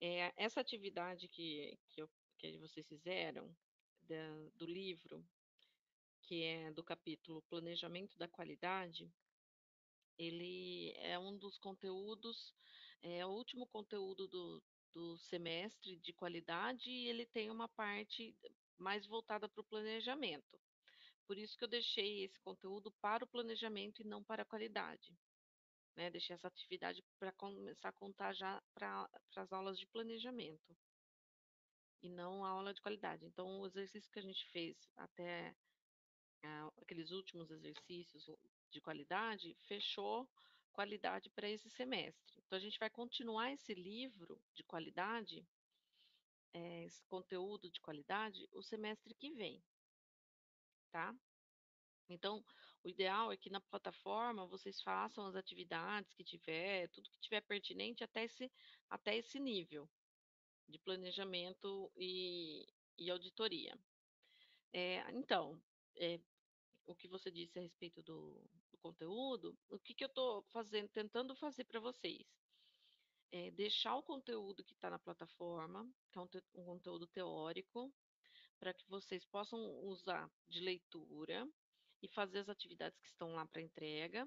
Essa atividade que vocês fizeram do livro, que é do capítulo Planejamento da Qualidade, ele é um dos conteúdos, é o último conteúdo do semestre de qualidade e ele tem uma parte mais voltada para o planejamento. Por isso que eu deixei esse conteúdo para o planejamento e não para a qualidade, né? Deixei essa atividade para começar a contar já para as aulas de planejamento e não a aula de qualidade. Então, o exercício que a gente fez até aqueles últimos exercícios de qualidade, fechou qualidade para esse semestre. Então, a gente vai continuar esse livro de qualidade, esse conteúdo de qualidade, o semestre que vem, tá? Então, o ideal é que na plataforma vocês façam as atividades que tiver, tudo que tiver pertinente até esse nível de planejamento e auditoria. Então, é, o que você disse a respeito do conteúdo, o que eu estou fazendo, tentando fazer para vocês? É deixar o conteúdo que está na plataforma, que é um conteúdo teórico, para que vocês possam usar de leitura e fazer as atividades que estão lá para entrega.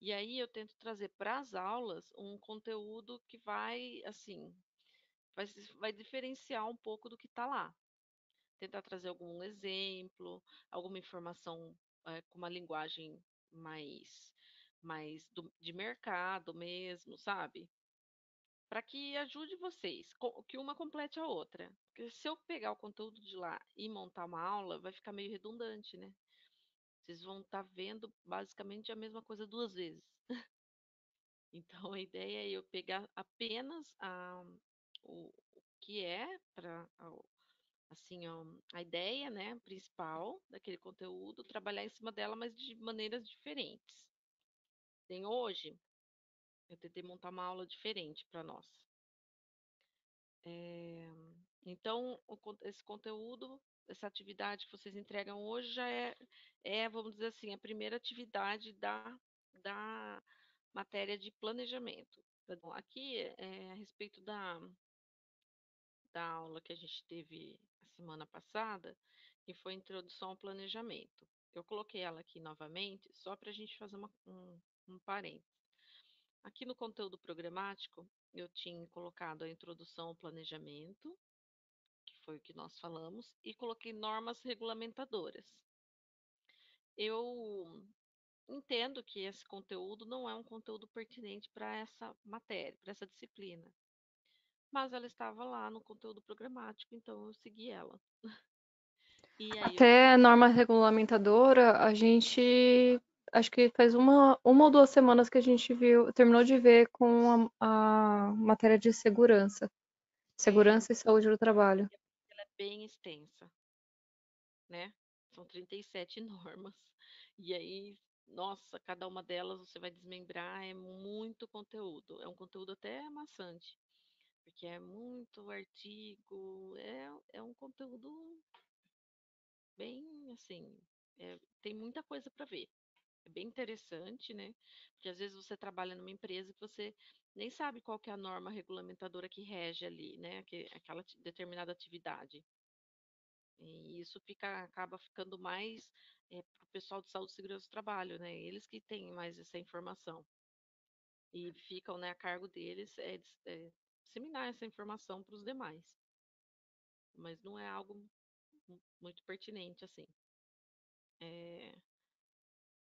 E aí eu tento trazer para as aulas um conteúdo que vai, assim, vai diferenciar um pouco do que está lá. Tentar trazer algum exemplo, alguma informação com uma linguagem mais de mercado mesmo, sabe? Para que ajude vocês, que uma complete a outra. Porque se eu pegar o conteúdo de lá e montar uma aula, vai ficar meio redundante, né? Vocês vão estar vendo basicamente a mesma coisa duas vezes. Então, a ideia é eu pegar apenas o que é para assim, ó, a ideia, né, principal daquele conteúdo, trabalhar em cima dela, mas de maneiras diferentes. Tem hoje, eu tentei montar uma aula diferente para nós. É, então, esse conteúdo, essa atividade que vocês entregam hoje já vamos dizer assim, a primeira atividade da matéria de planejamento. Então, aqui é a respeito da aula que a gente teve a semana passada, que foi Introdução ao Planejamento. Eu coloquei ela aqui novamente, só para a gente fazer um parênteses. Aqui no conteúdo programático, eu tinha colocado a introdução ao planejamento, que foi o que nós falamos, e coloquei normas regulamentadoras. Eu entendo que esse conteúdo não é um conteúdo pertinente para essa matéria, para essa disciplina, mas ela estava lá no conteúdo programático, então eu segui ela. E aí eu Até norma regulamentadora, a gente acho que faz uma ou duas semanas que a gente viu, terminou de ver com a matéria de segurança, é, segurança e saúde do trabalho. ela é bem extensa, né? São 37 normas. E aí, nossa, cada uma delas você vai desmembrar, é muito conteúdo. É um conteúdo até maçante, porque é muito artigo, é um conteúdo bem assim, tem muita coisa para ver. É bem interessante, né? Porque às vezes você trabalha numa empresa que você nem sabe qual que é a norma regulamentadora que rege ali, né? Aquela determinada atividade. E isso acaba ficando mais para o pessoal de saúde e segurança do trabalho, né? Eles que têm mais essa informação. E ficam, né, a cargo deles disseminar essa informação para os demais. Mas não é algo muito pertinente, assim. É,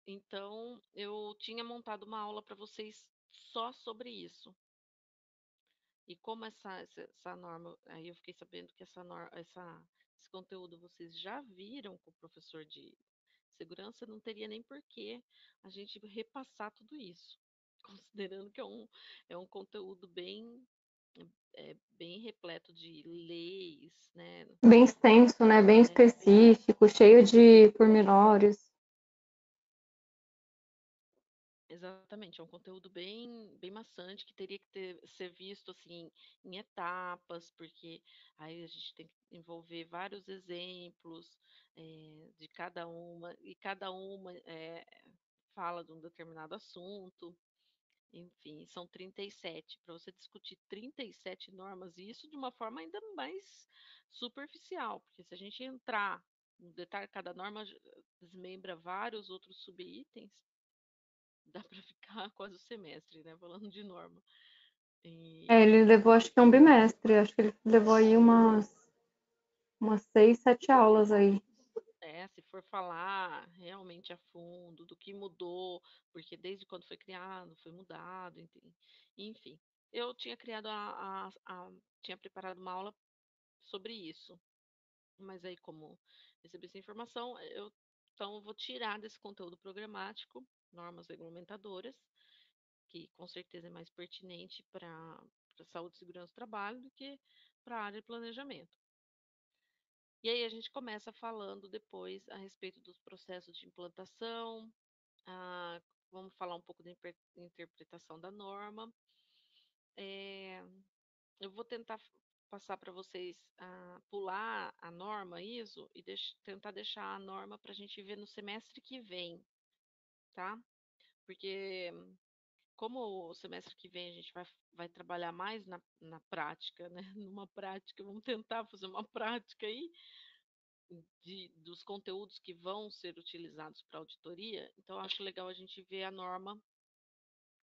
então, eu tinha montado uma aula para vocês só sobre isso. E como essa norma, aí eu fiquei sabendo que esse conteúdo vocês já viram com o professor de segurança, não teria nem porquê a gente repassar tudo isso, considerando que é um conteúdo bem repleto de leis, né? Bem extenso, né? Bem específico, cheio de pormenores. Exatamente, é um conteúdo bem maçante que teria que ser visto assim em etapas, porque aí a gente tem que envolver vários exemplos de cada uma, e cada uma fala de um determinado assunto. Enfim, são 37. Para você discutir 37 normas, e isso de uma forma ainda mais superficial, porque se a gente entrar no detalhe, cada norma desmembra vários outros subitens, dá para ficar quase o semestre, né? Falando de norma. Ele levou, acho que é um bimestre, acho que ele levou aí umas 6, 7 aulas aí. Se for falar realmente a fundo do que mudou, porque desde quando foi criado, foi mudado, enfim. Eu tinha criado tinha preparado uma aula sobre isso, mas aí como recebi essa informação, então eu vou tirar desse conteúdo programático, normas regulamentadoras, que com certeza é mais pertinente para a saúde e segurança do trabalho do que para a área de planejamento. E aí a gente começa falando depois a respeito dos processos de implantação, ah, vamos falar um pouco da interpretação da norma. Eu vou tentar passar para vocês pular a norma ISO e tentar deixar a norma para a gente ver no semestre que vem, tá? Porque como o semestre que vem a gente vai trabalhar mais na prática, né? Numa prática, vamos tentar fazer uma prática aí dos conteúdos que vão ser utilizados para auditoria, então acho legal a gente ver a norma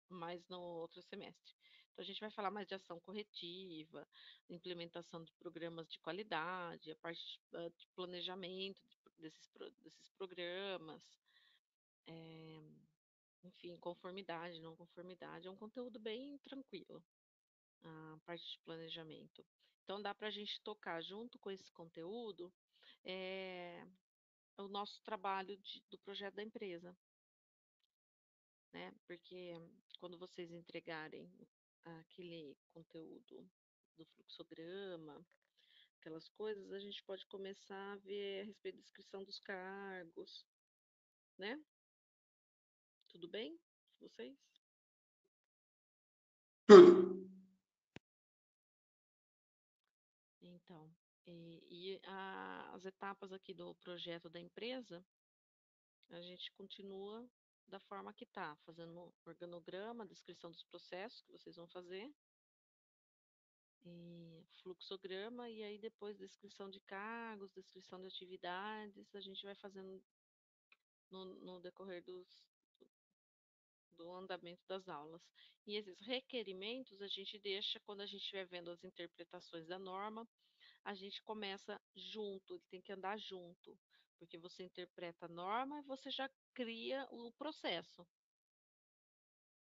mais no outro semestre. Então a gente vai falar mais de ação corretiva, implementação de programas de qualidade, a parte de planejamento desses programas, é, enfim, conformidade, não conformidade, é um conteúdo bem tranquilo, a parte de planejamento. Então dá para a gente tocar junto com esse conteúdo é, o nosso trabalho do projeto da empresa, né? Porque quando vocês entregarem aquele conteúdo do fluxograma, aquelas coisas, a gente pode começar a ver a respeito da descrição dos cargos, né? Tudo bem? Vocês? Tudo. Então, as etapas aqui do projeto da empresa, a gente continua da forma que está, fazendo organograma, descrição dos processos que vocês vão fazer, fluxograma, e aí depois descrição de cargos, descrição de atividades, a gente vai fazendo no decorrer do andamento das aulas. E esses requerimentos a gente deixa, quando a gente estiver vendo as interpretações da norma, a gente começa junto, ele tem que andar junto, porque você interpreta a norma e você já cria o processo.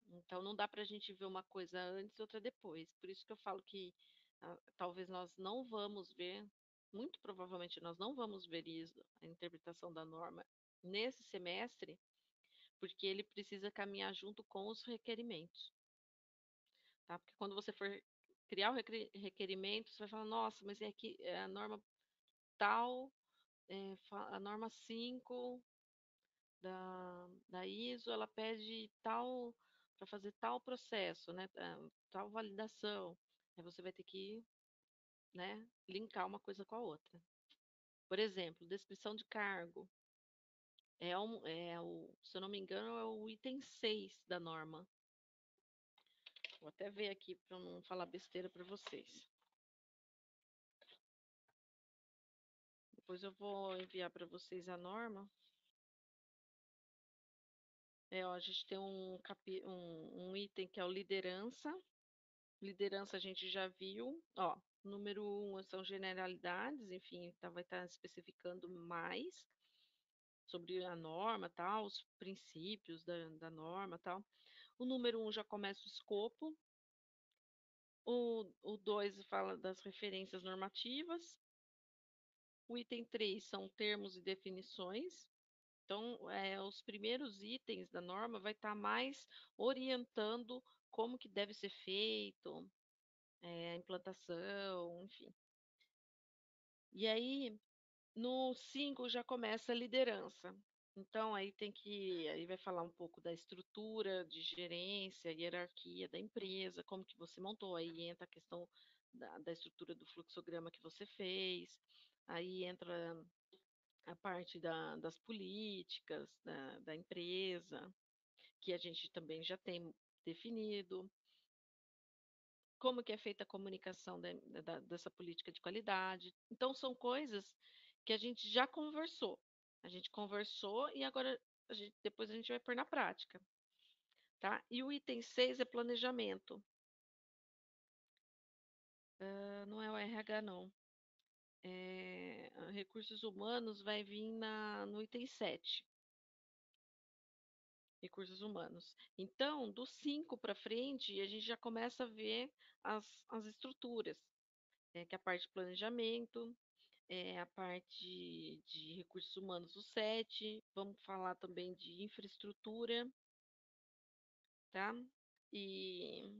Então não dá para a gente ver uma coisa antes e outra depois. Por isso que eu falo que talvez nós não vamos ver, muito provavelmente nós não vamos ver isso, a interpretação da norma nesse semestre, porque ele precisa caminhar junto com os requerimentos, tá? Porque quando você for criar o requerimento, você vai falar, nossa, mas é aqui a norma tal, a norma 5 da ISO, ela pede tal, para fazer tal processo, né, tal validação. Aí você vai ter que, né, linkar uma coisa com a outra. Por exemplo, descrição de cargo. Se eu não me engano, é o item 6 da norma. Vou até ver aqui para não falar besteira para vocês. Depois eu vou enviar para vocês a norma. A gente tem um item que é o liderança. Liderança a gente já viu. Ó, número 1 são generalidades, enfim, vai estar especificando mais sobre a norma, tal, os princípios da norma, tal. O número 1 já começa o escopo. O 2 fala das referências normativas. O item 3 são termos e definições. Então, os primeiros itens da norma vai estar mais orientando como que deve ser feito, a implantação, enfim. E aí, no 5 já começa a liderança. Então, aí vai falar um pouco da estrutura de gerência, hierarquia da empresa, como que você montou. Aí entra a questão da estrutura do fluxograma que você fez. Aí entra a parte das políticas da empresa, que a gente também já tem definido, como que é feita a comunicação dessa política de qualidade. Então, são coisas que a gente já conversou. A gente conversou e agora depois a gente vai pôr na prática, tá? E o item 6 é planejamento. Não é o RH, não. Recursos humanos vai vir no item 7. Recursos humanos. Então, do 5 para frente, a gente já começa a ver as estruturas, que é a parte de planejamento, a parte de recursos humanos, o 7. Vamos falar também de infraestrutura, tá? E,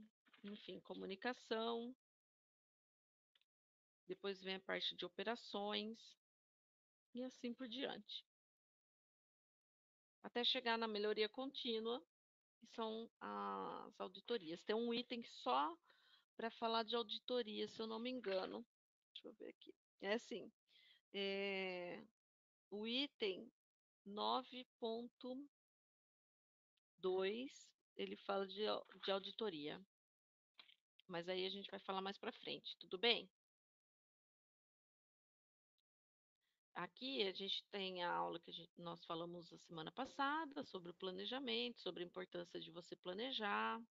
enfim, comunicação. Depois vem a parte de operações e assim por diante. Até chegar na melhoria contínua, que são as auditorias. Tem um item só para falar de auditoria, se eu não me engano. Deixa eu ver aqui. É assim, o item 9.2, ele fala de auditoria. Mas aí a gente vai falar mais para frente, tudo bem? Aqui a gente tem a aula que nós falamos a semana passada sobre o planejamento, sobre a importância de você planejar,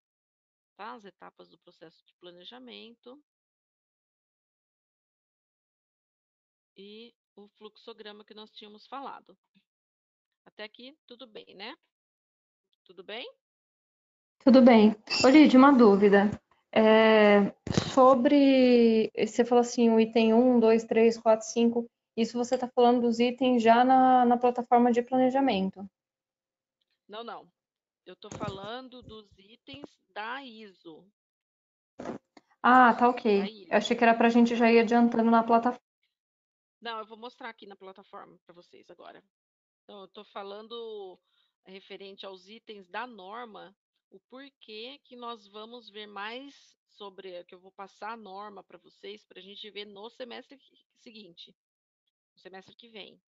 tá? As etapas do processo de planejamento e o fluxograma que nós tínhamos falado. Até aqui, tudo bem, né? Tudo bem? Tudo bem. Ô, Lídia, uma dúvida. É, sobre. Você falou assim, o item 1, 2, 3, 4, 5. Isso você está falando dos itens já na plataforma de planejamento. Não, não. Eu estou falando dos itens da ISO. Ah, tá Da ok. Eu achei ISO. que era para a gente já ir adiantando na plataforma. Não, eu vou mostrar aqui na plataforma para vocês agora. Então, eu estou falando referente aos itens da norma, o porquê que nós vamos ver mais sobre, que eu vou passar a norma para vocês, para a gente ver no semestre seguinte, no semestre que vem.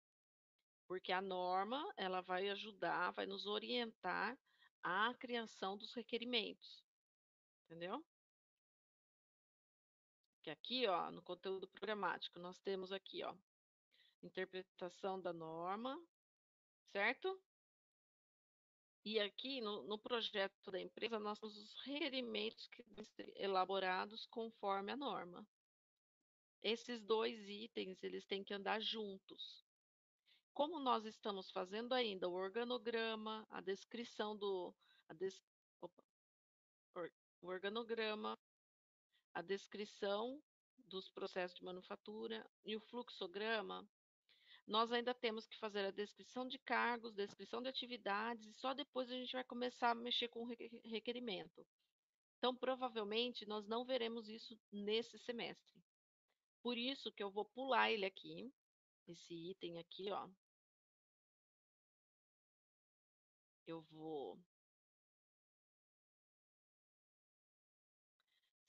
Porque a norma, ela vai ajudar, vai nos orientar à criação dos requerimentos, entendeu? Que aqui, ó, no conteúdo programático, nós temos aqui, ó, interpretação da norma, certo? E aqui no projeto da empresa, nós temos os requerimentos que devem ser elaborados conforme a norma. Esses dois itens, eles têm que andar juntos. Como nós estamos fazendo ainda o organograma, a descrição a des, opa, o organograma, a descrição dos processos de manufatura e o fluxograma, nós ainda temos que fazer a descrição de cargos, descrição de atividades, e só depois a gente vai começar a mexer com o requerimento. Então, provavelmente, nós não veremos isso nesse semestre. Por isso que eu vou pular ele aqui, esse item aqui, ó. Eu vou.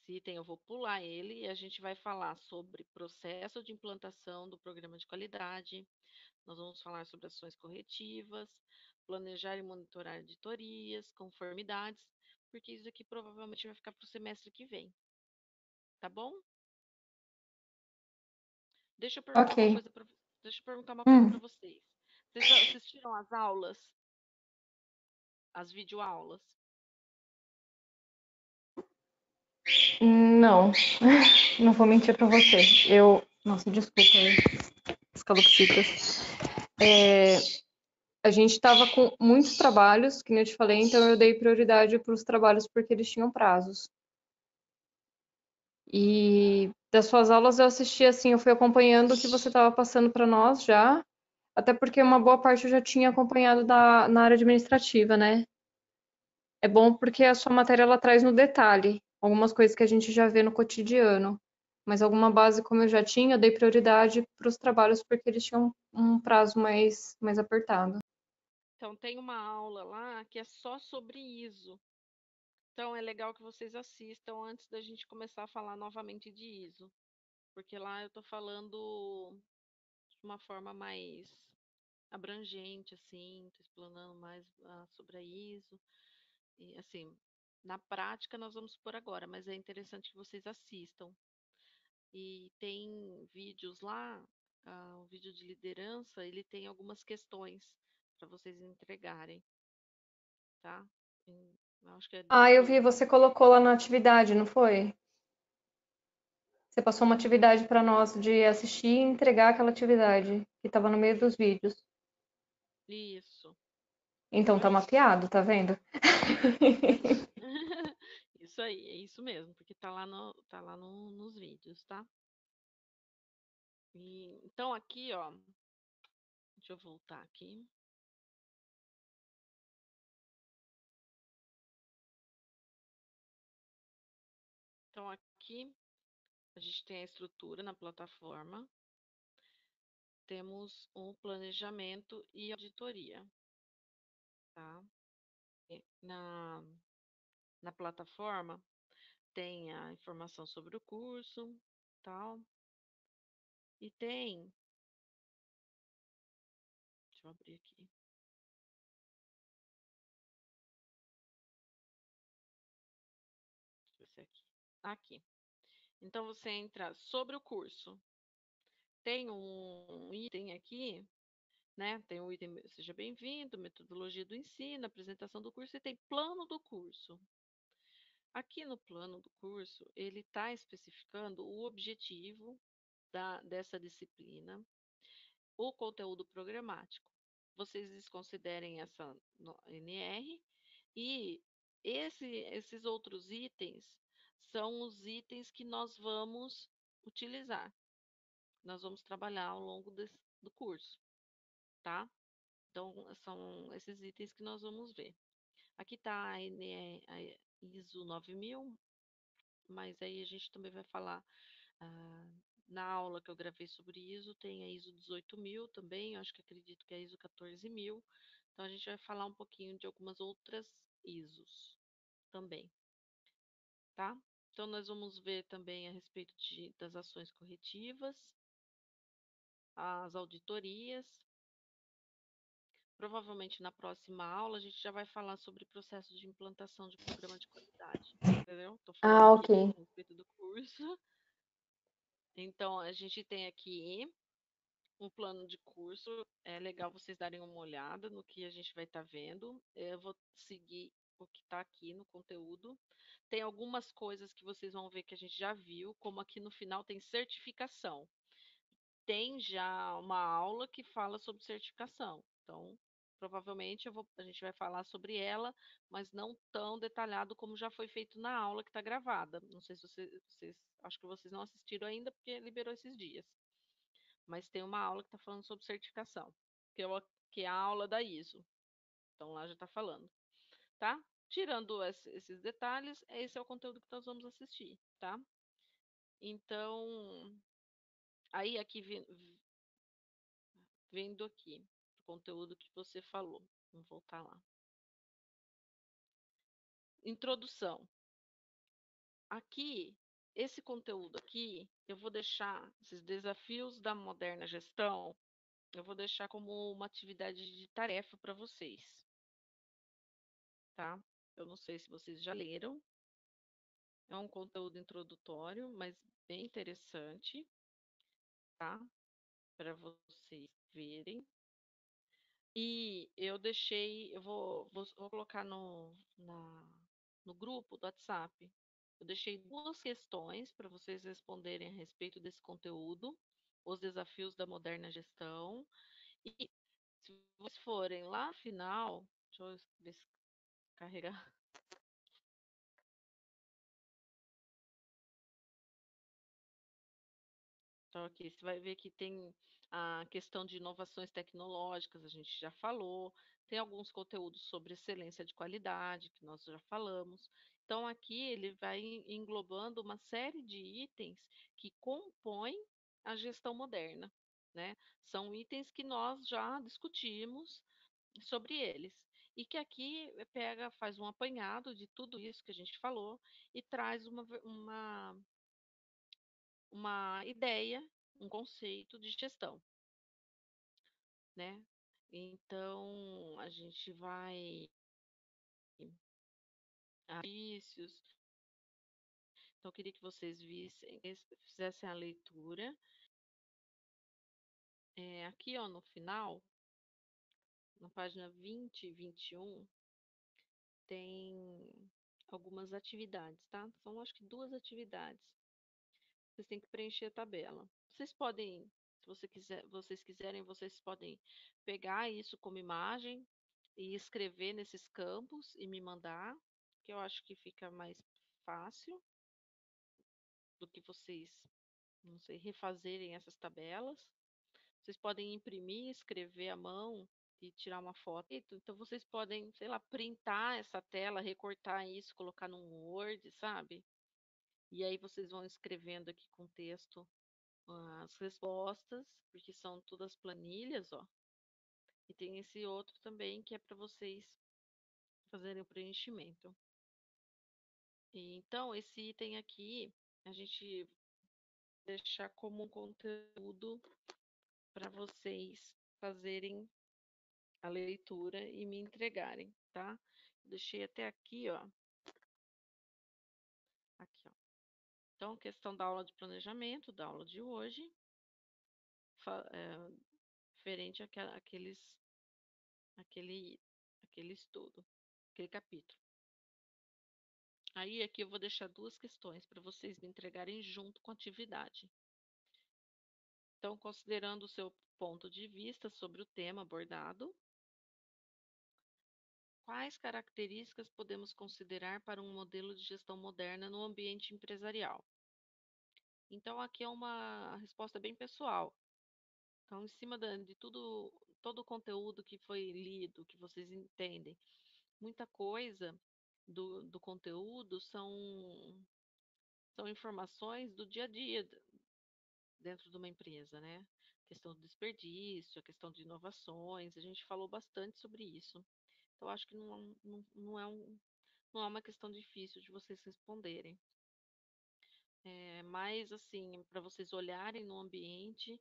Esse item eu vou pular ele e a gente vai falar sobre processo de implantação do programa de qualidade. Nós vamos falar sobre ações corretivas, planejar e monitorar auditorias, conformidades, porque isso aqui provavelmente vai ficar para o semestre que vem. Tá bom? Deixa eu perguntar uma Ok. coisa para Deixa eu perguntar uma coisa para Hum, vocês. Vocês já assistiram às aulas, às videoaulas? não, não vou mentir para você. Nossa, desculpa, as calopsitas. É, a gente estava com muitos trabalhos, que nem eu te falei, então eu dei prioridade para os trabalhos porque eles tinham prazos. E das suas aulas eu assisti assim, eu fui acompanhando o que você estava passando para nós já, até porque uma boa parte eu já tinha acompanhado na área administrativa, né? É bom porque a sua matéria ela traz no detalhe algumas coisas que a gente já vê no cotidiano, mas alguma base como eu já tinha, eu dei prioridade para os trabalhos porque eles tinham um prazo mais apertado. Então, tem uma aula lá que é só sobre ISO. Então, é legal que vocês assistam antes da gente começar a falar novamente de ISO, porque lá eu estou falando de uma forma mais abrangente, assim, estou explanando mais sobre a ISO, e assim, Na prática, nós vamos por agora, mas é interessante que vocês assistam. E tem vídeos lá, o vídeo de liderança, ele tem algumas questões para vocês entregarem, tá? Eu acho que é Ah, eu vi, dentro. você colocou lá na atividade, não foi? Você passou uma atividade para nós de assistir e entregar aquela atividade que estava no meio dos vídeos. Isso. Então tá mapeado, tá vendo? Isso aí, é isso mesmo, porque tá lá nos vídeos, tá? Então aqui, ó, deixa eu voltar aqui. Então aqui a gente tem a estrutura na plataforma, temos o planejamento e auditoria, tá? Na plataforma tem a informação sobre o curso, tal, e tem, deixa eu abrir aqui, deixa eu ver se é aqui. Aqui. Então você entra sobre o curso. Tem um item aqui, né? Tem o item Seja Bem-vindo, metodologia do ensino, apresentação do curso e tem plano do curso. Aqui no plano do curso, ele está especificando o objetivo dessa disciplina, o conteúdo programático. Vocês desconsiderem essa NR e esses outros itens são os itens que nós vamos utilizar, nós vamos trabalhar ao longo do curso, tá? Então, são esses itens que nós vamos ver. Aqui está a ISO 9000, mas aí a gente também vai falar ah, na aula que eu gravei sobre ISO, tem a ISO 18000 também, eu acho que acredito que é a ISO 14000. Então, a gente vai falar um pouquinho de algumas outras ISOs também, tá? Então, nós vamos ver também a respeito das ações corretivas, as auditorias. Provavelmente na próxima aula a gente já vai falar sobre processo de implantação de programa de qualidade, entendeu? Estou falando Ah, aqui ok. a respeito do curso. Então, a gente tem aqui um plano de curso. É legal vocês darem uma olhada no que a gente vai estar vendo. Eu vou seguir o que está aqui no conteúdo. Tem algumas coisas que vocês vão ver que a gente já viu, como aqui no final tem certificação. Tem já uma aula que fala sobre certificação. Então, provavelmente a gente vai falar sobre ela, mas não tão detalhado como já foi feito na aula que está gravada. Não sei se acho que vocês não assistiram ainda porque liberou esses dias. Mas tem uma aula que está falando sobre certificação, que é a aula da ISO. Então lá já está falando, tá? Tirando esses detalhes, esse é o conteúdo que nós vamos assistir, tá? Então, aí aqui vendo aqui o conteúdo que você falou. Vamos voltar lá. Introdução. Aqui, esse conteúdo aqui, eu vou deixar esses desafios da moderna gestão, eu vou deixar como uma atividade de tarefa para vocês, tá? Eu não sei se vocês já leram. É um conteúdo introdutório, mas bem interessante, tá? Para vocês verem. E eu deixei, vou colocar no grupo do WhatsApp. Eu deixei duas questões para vocês responderem a respeito desse conteúdo, os desafios da moderna gestão. E se vocês forem lá no final, deixa eu ver se carregar. Então, aqui você vai ver que tem a questão de inovações tecnológicas, a gente já falou, tem alguns conteúdos sobre excelência de qualidade, que nós já falamos. Então, aqui ele vai englobando uma série de itens que compõem a gestão moderna, né? São itens que nós já discutimos sobre eles. E que aqui faz um apanhado de tudo isso que a gente falou e traz uma ideia, um conceito de gestão, né? Então, a gente vai Exercícios. Então, eu queria que vocês vissem, fizessem a leitura. Aqui, ó, no final, na página 20 e 21, tem algumas atividades, tá? São, acho que duas atividades. Vocês têm que preencher a tabela. Vocês podem, se vocês quiserem, vocês podem pegar isso como imagem e escrever nesses campos e me mandar, que eu acho que fica mais fácil do que vocês, não sei, refazerem essas tabelas. Vocês podem imprimir, escrever à mão e tirar uma foto. Então vocês podem, sei lá, printar essa tela, recortar isso, colocar num Word, sabe? E aí vocês vão escrevendo aqui com texto as respostas, porque são todas planilhas, ó. E tem esse outro também que é para vocês fazerem o preenchimento. Então, esse item aqui, a gente deixar como um conteúdo para vocês fazerem a leitura e me entregarem, tá? Deixei até aqui, ó. Aqui, ó. Então, questão da aula de planejamento, da aula de hoje, referente àquele, aquele estudo, aquele capítulo. Aí aqui eu vou deixar duas questões para vocês me entregarem junto com a atividade. Então, considerando o seu ponto de vista sobre o tema abordado, quais características podemos considerar para um modelo de gestão moderna no ambiente empresarial? Então, aqui é uma resposta bem pessoal. Então, em cima de tudo, todo o conteúdo que foi lido, que vocês entendem, muita coisa do conteúdo são informações do dia a dia dentro de uma empresa, né? Questão do desperdício, a questão de inovações, a gente falou bastante sobre isso. Então, acho que não é uma questão difícil de vocês responderem. Mas, assim, para vocês olharem no ambiente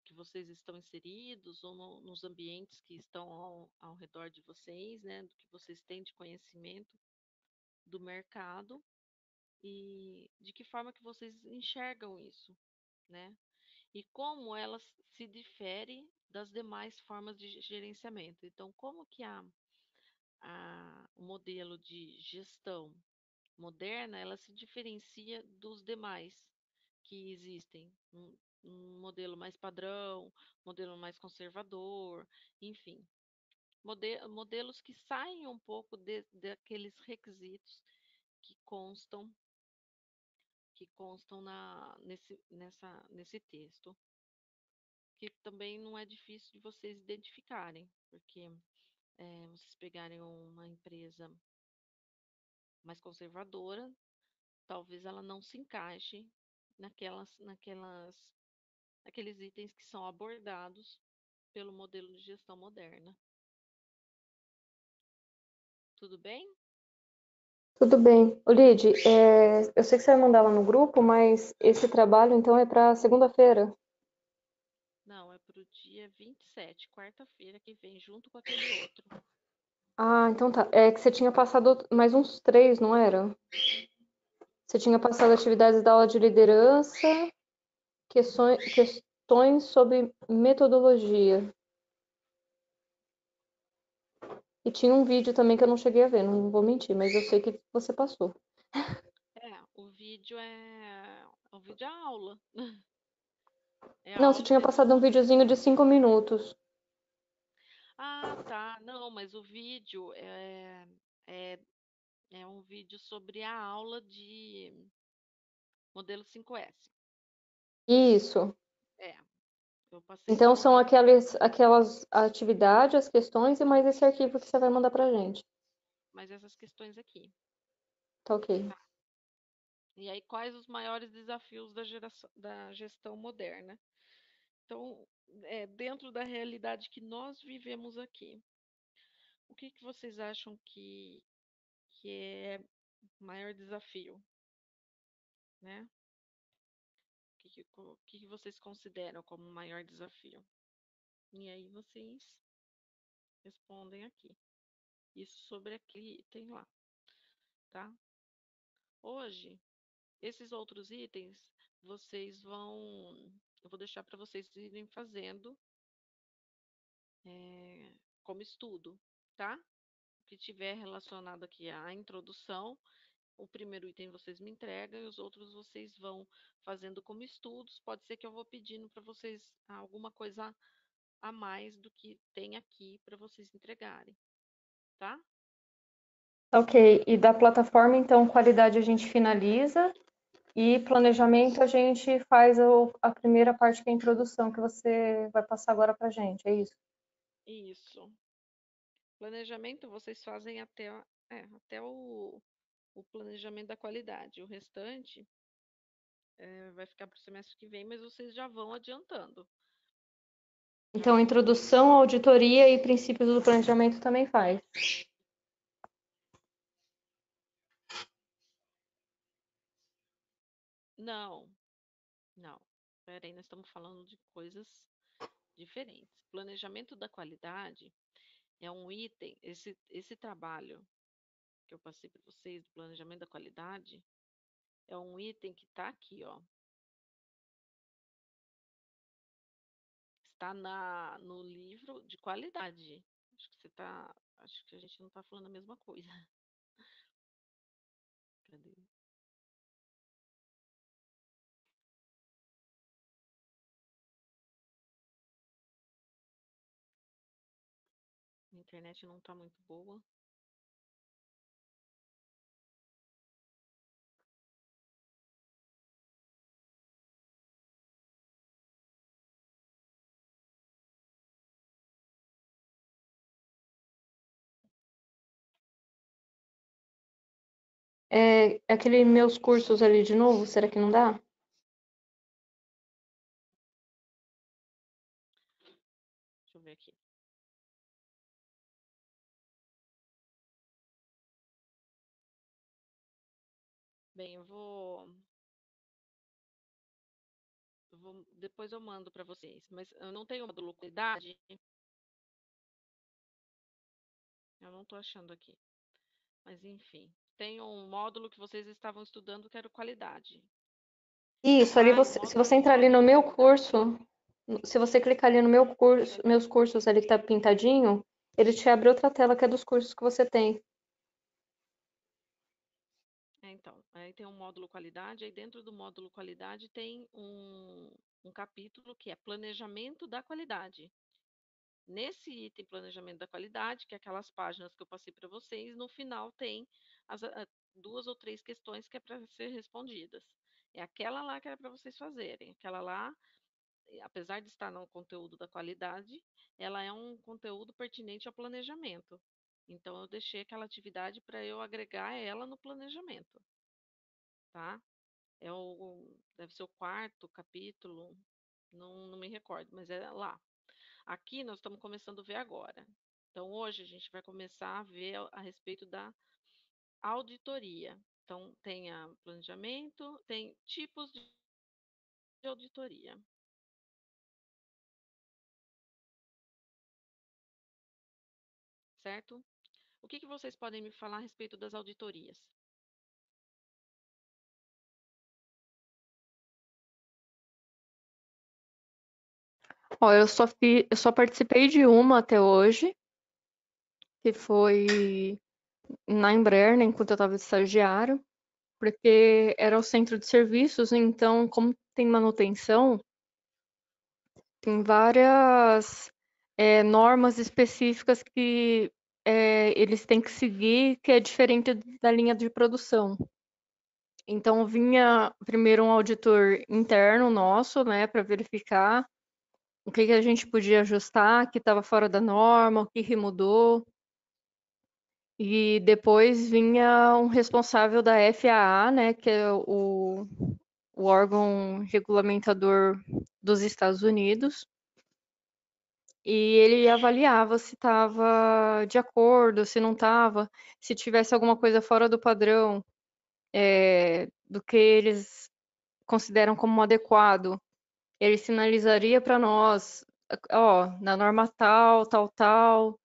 que vocês estão inseridos ou nos ambientes que estão ao redor de vocês, né? Do que vocês têm de conhecimento do mercado e de que forma que vocês enxergam isso, né? E como ela se difere das demais formas de gerenciamento. Então, como que o modelo de gestão moderna, ela se diferencia dos demais que existem. Um modelo mais padrão, modelo mais conservador, enfim, modelos que saem um pouco daqueles requisitos que constam nesse texto, que também não é difícil de vocês identificarem, porque vocês pegarem uma empresa mais conservadora, talvez ela não se encaixe naqueles itens que são abordados pelo modelo de gestão moderna. Tudo bem? Tudo bem. Ô, Lid, eu sei que você vai mandar lá no grupo, mas esse trabalho então é para segunda-feira. Não, é para o dia 27, quarta-feira que vem, junto com aquele outro. Ah, então tá. É que você tinha passado mais uns três, não era? Você tinha passado atividades da aula de liderança, questões sobre metodologia. E tinha um vídeo também que eu não cheguei a ver, não vou mentir, mas eu sei que você passou. O vídeo é a aula. É a Não, você aula tinha desse. passado um videozinho de 5 minutos. Ah, tá. Não, mas o vídeo é, é um vídeo sobre a aula de modelo 5S. Isso. É, eu passei Então só o são vídeo, aquelas atividades, as questões e mais esse arquivo que você vai mandar pra gente. mas essas questões aqui. Tá ok. E aí, quais os maiores desafios da gestão moderna? Então, dentro da realidade que nós vivemos aqui, o que vocês acham que é o maior desafio, né? O que vocês consideram como o maior desafio? E aí vocês respondem aqui. Isso sobre aquele item lá. tá? Hoje, esses outros itens, vocês vão, eu vou deixar para vocês irem fazendo como estudo, tá? O que tiver relacionado aqui à introdução, o primeiro item vocês me entregam e os outros vocês vão fazendo como estudos. Pode ser que eu vou pedindo para vocês alguma coisa a mais do que tem aqui para vocês entregarem, tá? Ok, e da plataforma, então, qualidade a gente finaliza e planejamento a gente faz a primeira parte que é a introdução, que você vai passar agora pra gente, é isso? Isso. Planejamento vocês fazem até o planejamento da qualidade. O restante vai ficar para o semestre que vem, mas vocês já vão adiantando, Então, tá? introdução, auditoria e princípios do planejamento também faz. Não, não. Peraí, nós estamos falando de coisas diferentes. Planejamento da qualidade é um item, esse trabalho que eu passei para vocês, do planejamento da qualidade, é um item que está aqui, ó. Está no livro de qualidade. Acho que a gente não está falando a mesma coisa. Cadê? A internet não está muito boa. É aquele meus cursos ali de novo, será que não dá? Deixa eu ver aqui. Bem, depois eu mando para vocês, mas eu não tenho módulo qualidade. Eu não estou achando aqui. Mas enfim, tem um módulo que vocês estavam estudando que era o qualidade. Isso, ali Tá? você, se você entrar ali no meu curso, se você clicar ali no meu curso, meus cursos ali que tá pintadinho, ele te abre outra tela que é dos cursos que você tem. Então, aí tem um módulo qualidade, aí dentro do módulo qualidade tem um capítulo que é planejamento da qualidade. Nesse item planejamento da qualidade, que é aquelas páginas que eu passei para vocês, no final tem duas ou três questões que é para ser respondidas. É aquela lá que é para vocês fazerem. Aquela lá, apesar de estar no conteúdo da qualidade, ela é um conteúdo pertinente ao planejamento. Então, eu deixei aquela atividade para eu agregar ela no planejamento, tá? Deve ser o quarto capítulo, não me recordo, mas é lá. Aqui nós estamos começando a ver agora. Então, hoje a gente vai começar a ver a respeito da auditoria. Então, tem planejamento, tem tipos de auditoria, certo? O que vocês podem me falar a respeito das auditorias? Ó, eu só participei de uma até hoje, que foi na Embraer, né, enquanto eu estava de estagiário, porque era o centro de serviços, então, como tem manutenção, tem várias normas específicas que eles têm que seguir, que é diferente da linha de produção. Então, vinha primeiro um auditor interno nosso, né, para verificar o que a gente podia ajustar, que estava fora da norma, o que mudou. E depois vinha um responsável da FAA, né, que é o órgão regulamentador dos Estados Unidos, e ele avaliava se estava de acordo, se não estava, se tivesse alguma coisa fora do padrão, do que eles consideram como adequado, ele sinalizaria para nós, ó, na norma tal, tal, tal,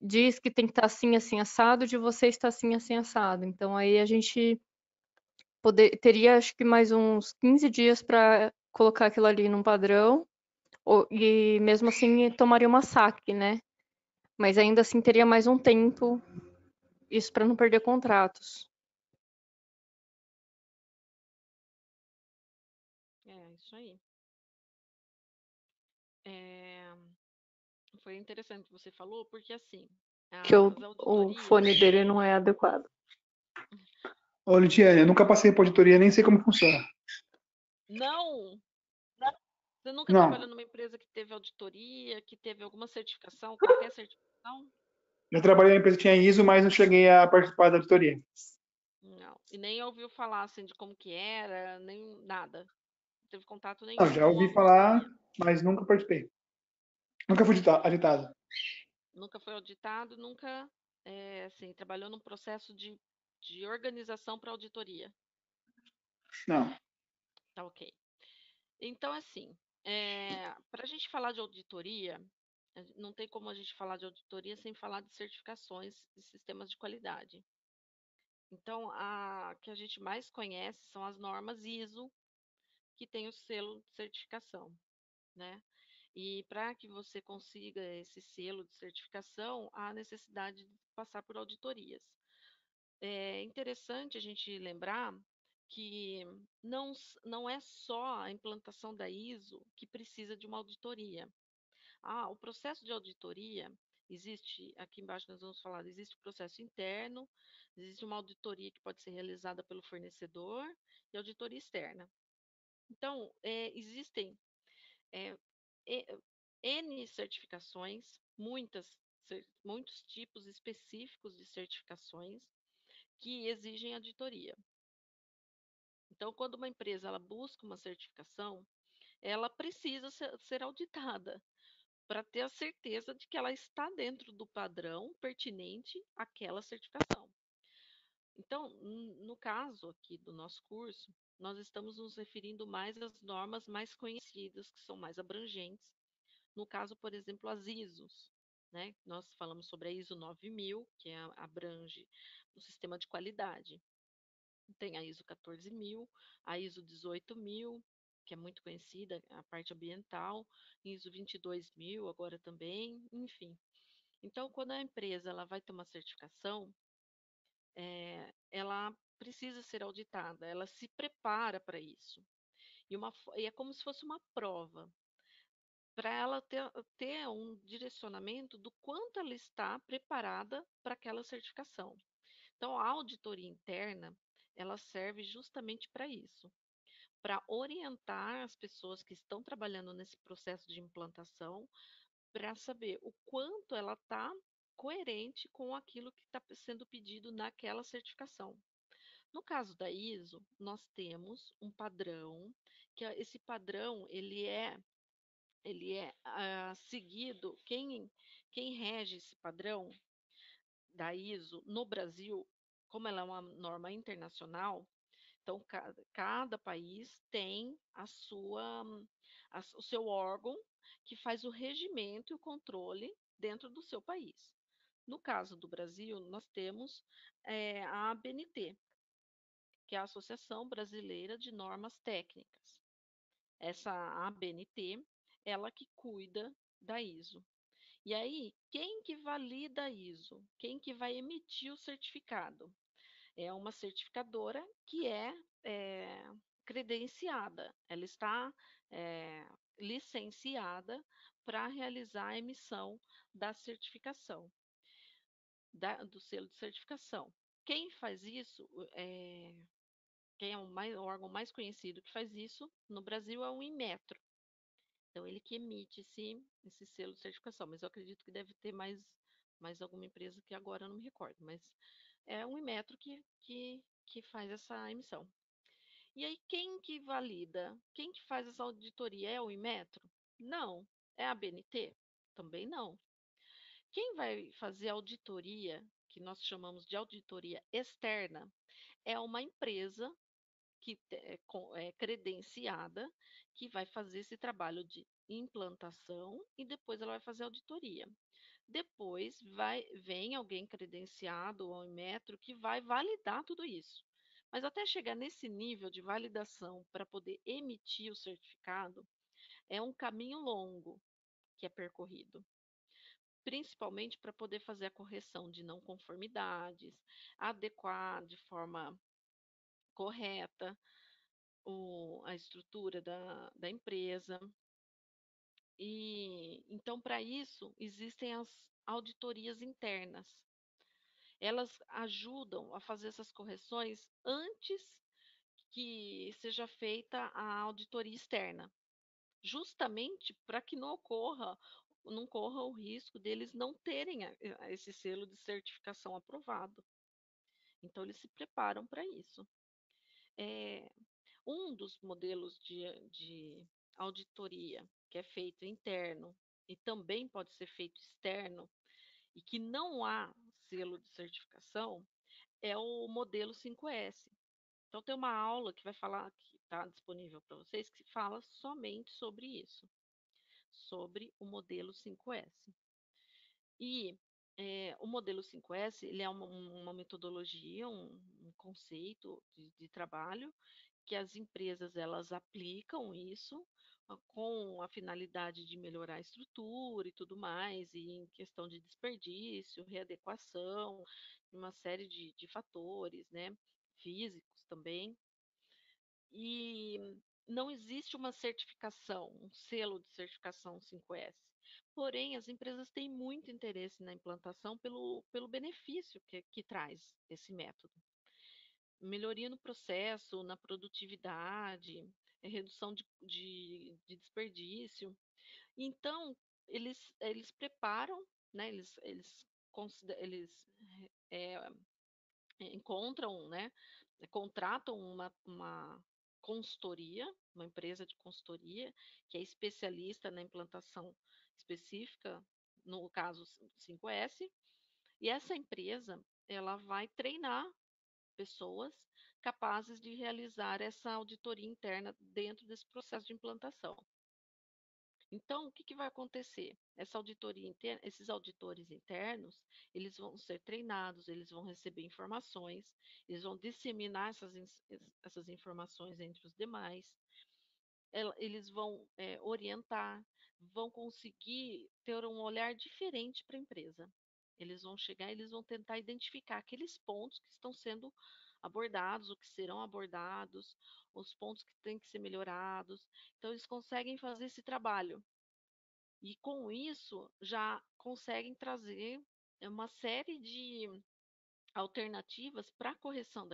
diz que tem que estar assim, assim, assado, de você estar assim, assim, assado. Então aí a gente teria, acho que mais uns 15 dias para colocar aquilo ali num padrão, e mesmo assim tomaria uma saque, né? Mas ainda assim teria mais um tempo, isso para não perder contratos. É, isso aí. É, foi interessante o que você falou, porque assim, Que as o auditorias. fone dele não é adequado. Ô, Litiane, eu nunca passei por auditoria, nem sei como funciona. Não! Você nunca trabalhou Não, numa empresa que teve auditoria, que teve alguma certificação, qualquer certificação? já trabalhei na empresa que tinha ISO, mas não cheguei a participar da auditoria. Não. E nem ouviu falar assim de como que era, nem nada. Não teve contato Não, nenhum já com ouvi falar, auditoria. mas nunca participei. Nunca fui auditado. Nunca foi auditado, nunca assim, trabalhou num processo de organização para auditoria. Não. Tá ok. Então, assim, para a gente falar de auditoria, não tem como a gente falar de auditoria sem falar de certificações e sistemas de qualidade. Então, a que a gente mais conhece são as normas ISO, que tem o selo de certificação, né? E para que você consiga esse selo de certificação, há necessidade de passar por auditorias. É interessante a gente lembrar que não é só a implantação da ISO que precisa de uma auditoria. O processo de auditoria existe, aqui embaixo nós vamos falar, existe o processo interno, existe uma auditoria que pode ser realizada pelo fornecedor e auditoria externa. Então, existem é, e- N certificações, muitos tipos específicos de certificações que exigem auditoria. Então, quando uma empresa ela busca uma certificação, ela precisa ser auditada para ter a certeza de que ela está dentro do padrão pertinente àquela certificação. Então, no caso aqui do nosso curso, nós estamos nos referindo mais às normas mais conhecidas, que são mais abrangentes. No caso, por exemplo, as ISOs, né? Nós falamos sobre a ISO 9000, que abrange o sistema de qualidade. Tem a ISO 14000, a ISO 18000, que é muito conhecida, a parte ambiental, ISO 22000 agora também, enfim. Então, quando a empresa ela vai ter uma certificação, ela precisa ser auditada, ela se prepara para isso. E é como se fosse uma prova, para ela ter um direcionamento do quanto ela está preparada para aquela certificação. Então, a auditoria interna, ela serve justamente para isso, para orientar as pessoas que estão trabalhando nesse processo de implantação, para saber o quanto ela está coerente com aquilo que está sendo pedido naquela certificação. No caso da ISO, nós temos um padrão, esse padrão ele é seguido, quem rege esse padrão da ISO no Brasil, como ela é uma norma internacional, então cada país tem o seu órgão que faz o regimento e o controle dentro do seu país. No caso do Brasil, nós temos a ABNT, que é a Associação Brasileira de Normas Técnicas. Essa ABNT, ela que cuida da ISO. E aí, quem que valida a ISO? Quem que vai emitir o certificado? É uma certificadora que é credenciada. Ela está licenciada para realizar a emissão da certificação, do selo de certificação. Quem faz isso, quem é o órgão mais conhecido que faz isso no Brasil é o Inmetro. Então, ele que emite esse selo de certificação, mas eu acredito que deve ter mais alguma empresa que agora eu não me recordo, mas é um Inmetro que faz essa emissão. E aí, quem que valida? Quem que faz essa auditoria? É o Inmetro? Não. É a BNT? Também não. Quem vai fazer a auditoria, que nós chamamos de auditoria externa, é uma empresa que é credenciada, que vai fazer esse trabalho de implantação e depois ela vai fazer auditoria. Depois vem alguém credenciado ao Inmetro que vai validar tudo isso. Mas até chegar nesse nível de validação para poder emitir o certificado, é um caminho longo que é percorrido, principalmente para poder fazer a correção de não conformidades, adequar de forma correta a estrutura da empresa. E então, para isso, existem as auditorias internas. Elas ajudam a fazer essas correções antes que seja feita a auditoria externa, justamente para que não corra o risco deles não terem esse selo de certificação aprovado. Então, eles se preparam para isso. É, um dos modelos de auditoria que é feito interno e também pode ser feito externo e que não há selo de certificação é o modelo 5S. Então, tem uma aula que vai falar, que está disponível para vocês, que fala somente sobre isso, sobre o modelo 5S. E o modelo 5S, ele é uma metodologia, um conceito de trabalho que as empresas elas aplicam isso com a finalidade de melhorar a estrutura e tudo mais, e em questão de desperdício, readequação, uma série de fatores, né, físicos também. E não existe uma certificação, um selo de certificação 5S. Porém, as empresas têm muito interesse na implantação pelo benefício que traz esse método. Melhoria no processo, na produtividade, redução de desperdício. Então, eles preparam, né, é, encontram, né, contratam uma consultoria, uma empresa de consultoria, que é especialista na implantação específica, no caso 5S, e essa empresa, ela vai treinar pessoas capazes de realizar essa auditoria interna dentro desse processo de implantação. Então, o que vai acontecer? Essa auditoria interna, esses auditores internos, eles vão ser treinados, eles vão receber informações, eles vão disseminar essas informações entre os demais, eles vão orientar, vão conseguir ter um olhar diferente para a empresa. Eles vão chegar, eles vão tentar identificar aqueles pontos que estão sendo abordados, ou que serão abordados, os pontos que têm que ser melhorados. Então, eles conseguem fazer esse trabalho. E com isso, já conseguem trazer uma série de alternativas para a correção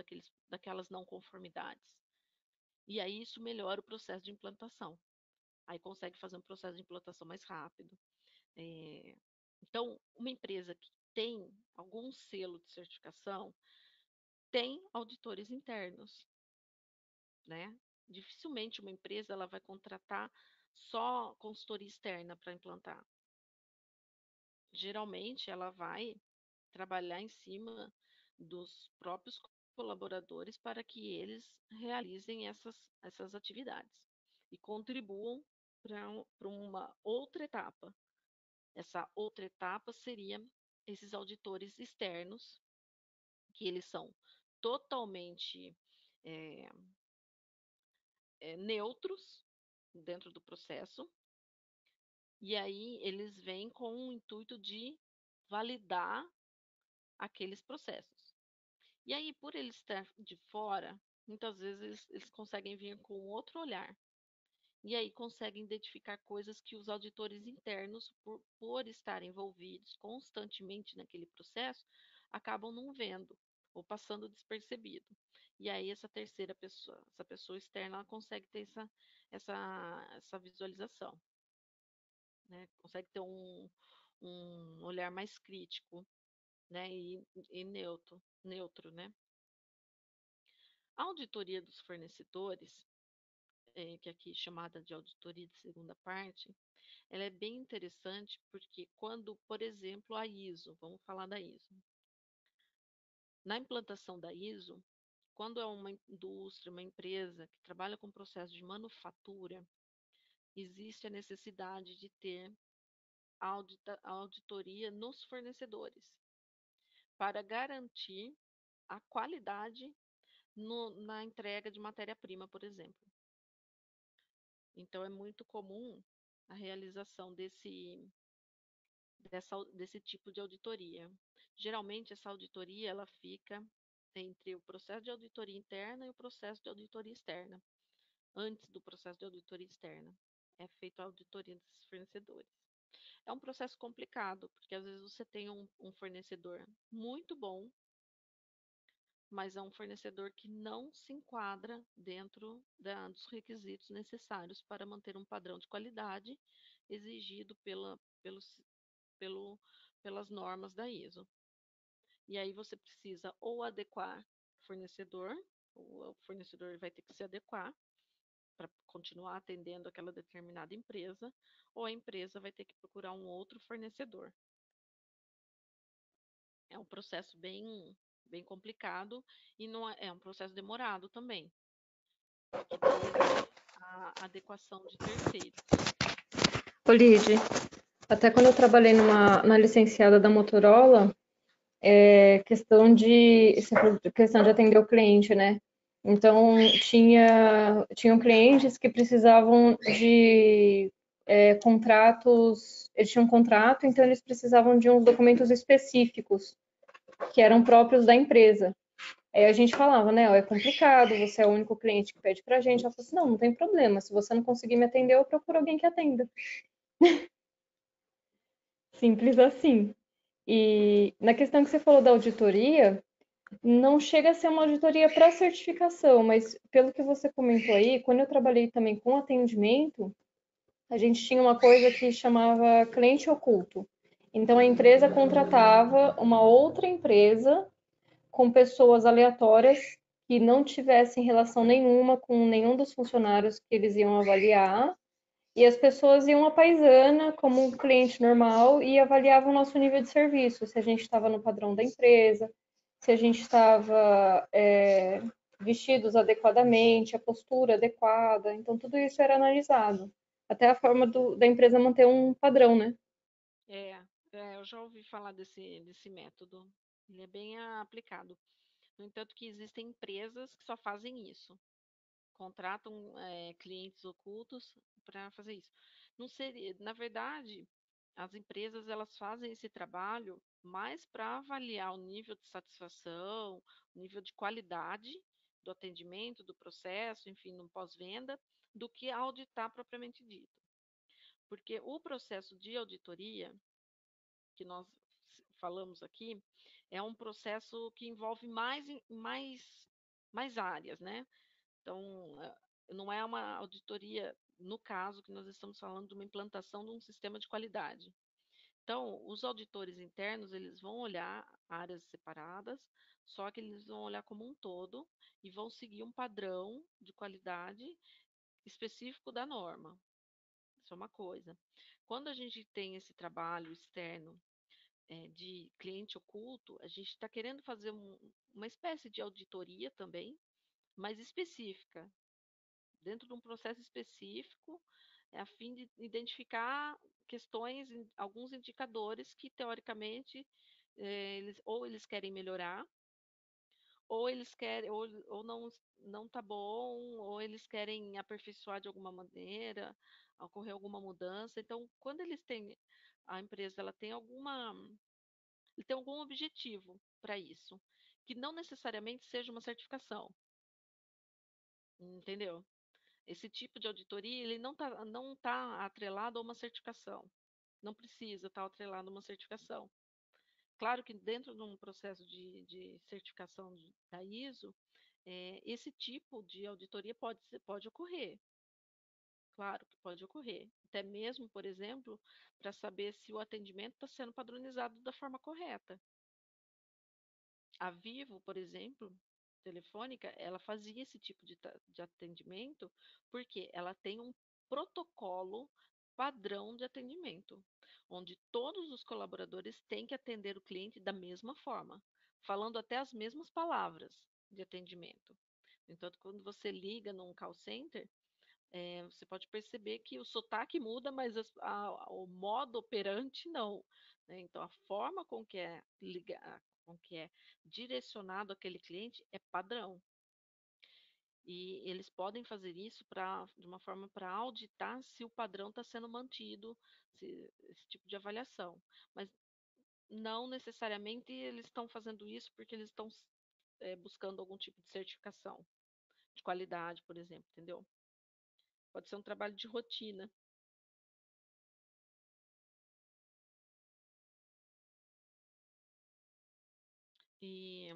daquelas não conformidades. E aí isso melhora o processo de implantação. Aí consegue fazer um processo de implantação mais rápido. É, Então, uma empresa que tem algum selo de certificação tem auditores internos, né? Dificilmente uma empresa ela vai contratar só consultoria externa para implantar. Geralmente ela vai trabalhar em cima dos próprios colaboradores para que eles realizem essas atividades e contribuam para uma outra etapa. Essa outra etapa seria esses auditores externos, que eles são totalmente é, neutros dentro do processo, e aí eles vêm com o intuito de validar aqueles processos. E aí, por eles estar de fora, muitas vezes eles conseguem vir com outro olhar. E aí conseguem identificar coisas que os auditores internos, por estar envolvidos constantemente naquele processo, acabam não vendo ou passando despercebido. E aí essa pessoa externa, ela consegue ter essa visualização, né? Consegue ter um olhar mais crítico, né? E neutro, né? A auditoria dos fornecedores, que aqui é chamada de auditoria de segunda parte, ela é bem interessante porque quando, por exemplo, a ISO, vamos falar da ISO. Na implantação da ISO, quando é uma indústria, uma empresa que trabalha com processo de manufatura, existe a necessidade de ter a auditoria nos fornecedores, para garantir a qualidade na entrega de matéria-prima, por exemplo. Então, é muito comum a realização desse tipo de auditoria. Geralmente, essa auditoria ela fica entre o processo de auditoria interna e o processo de auditoria externa. Antes do processo de auditoria externa, é feita a auditoria desses fornecedores. É um processo complicado, porque às vezes você tem um fornecedor muito bom, mas é um fornecedor que não se enquadra dentro dos requisitos necessários para manter um padrão de qualidade exigido pelo, pelas normas da ISO. E aí você precisa ou adequar o fornecedor, ou o fornecedor vai ter que se adequar para continuar atendendo aquela determinada empresa, ou a empresa vai ter que procurar um outro fornecedor. É um processo bem complicado e não é um processo demorado também, porque daí exige a adequação de terceiros. Ô, Lid, até quando eu trabalhei na licenciada da Motorola, questão de atender o cliente, né? Então, tinham clientes que precisavam de contratos, eles tinham um contrato, então eles precisavam de uns documentos específicos, que eram próprios da empresa. Aí a gente falava, né, ó, é complicado, você é o único cliente que pede pra gente. Ela falou assim, não tem problema, se você não conseguir me atender, eu procuro alguém que atenda. Simples assim. E na questão que você falou da auditoria, não chega a ser uma auditoria para certificação, mas pelo que você comentou aí, quando eu trabalhei também com atendimento, a gente tinha uma coisa que chamava cliente oculto. Então a empresa contratava uma outra empresa com pessoas aleatórias que não tivessem relação nenhuma com nenhum dos funcionários que eles iam avaliar, e as pessoas iam à paisana como um cliente normal e avaliavam o nosso nível de serviço, se a gente estava no padrão da empresa, se a gente estava vestidos adequadamente, a postura adequada. Então, tudo isso era analisado. Até a forma da empresa manter um padrão, né? Eu já ouvi falar desse método. Ele é bem aplicado. No entanto, que existem empresas que só fazem isso. Contratam clientes ocultos para fazer isso. Não seria, na verdade, as empresas elas fazem esse trabalho mais para avaliar o nível de satisfação, o nível de qualidade do atendimento, do processo, enfim, no pós-venda, do que auditar propriamente dito. Porque o processo de auditoria que nós falamos aqui é um processo que envolve mais áreas, né? Então, não é uma auditoria, no caso que nós estamos falando de uma implantação de um sistema de qualidade. Então, os auditores internos, eles vão olhar áreas separadas, só que eles vão olhar como um todo e vão seguir um padrão de qualidade específico da norma. Isso é uma coisa. Quando a gente tem esse trabalho externo de cliente oculto, a gente está querendo fazer uma espécie de auditoria também, mais específica, dentro de um processo específico, a fim de identificar questões, alguns indicadores que, teoricamente, ou eles querem melhorar, ou eles querem, ou não tá bom, ou eles querem aperfeiçoar de alguma maneira, ocorrer alguma mudança. Então, quando a empresa ela ele tem algum objetivo para isso, que não necessariamente seja uma certificação, entendeu? Esse tipo de auditoria, ele não tá atrelado a uma certificação. Não precisa estar atrelado a uma certificação. Claro que dentro de um processo de certificação da ISO, esse tipo de auditoria pode ocorrer. Claro que pode ocorrer. Até mesmo, por exemplo, para saber se o atendimento está sendo padronizado da forma correta. A Vivo, por exemplo, telefônica, ela fazia esse tipo de atendimento porque ela tem um protocolo padrão de atendimento, onde todos os colaboradores têm que atender o cliente da mesma forma, falando até as mesmas palavras de atendimento. Enquanto quando você liga num call center, você pode perceber que o sotaque muda, mas o modo operante não, né? Então, a forma com que é direcionado aquele cliente é padrão. E eles podem fazer isso de uma forma para auditar se o padrão está sendo mantido, esse tipo de avaliação. Mas não necessariamente eles estão fazendo isso porque eles estão buscando algum tipo de certificação de qualidade, por exemplo, entendeu? Pode ser um trabalho de rotina. E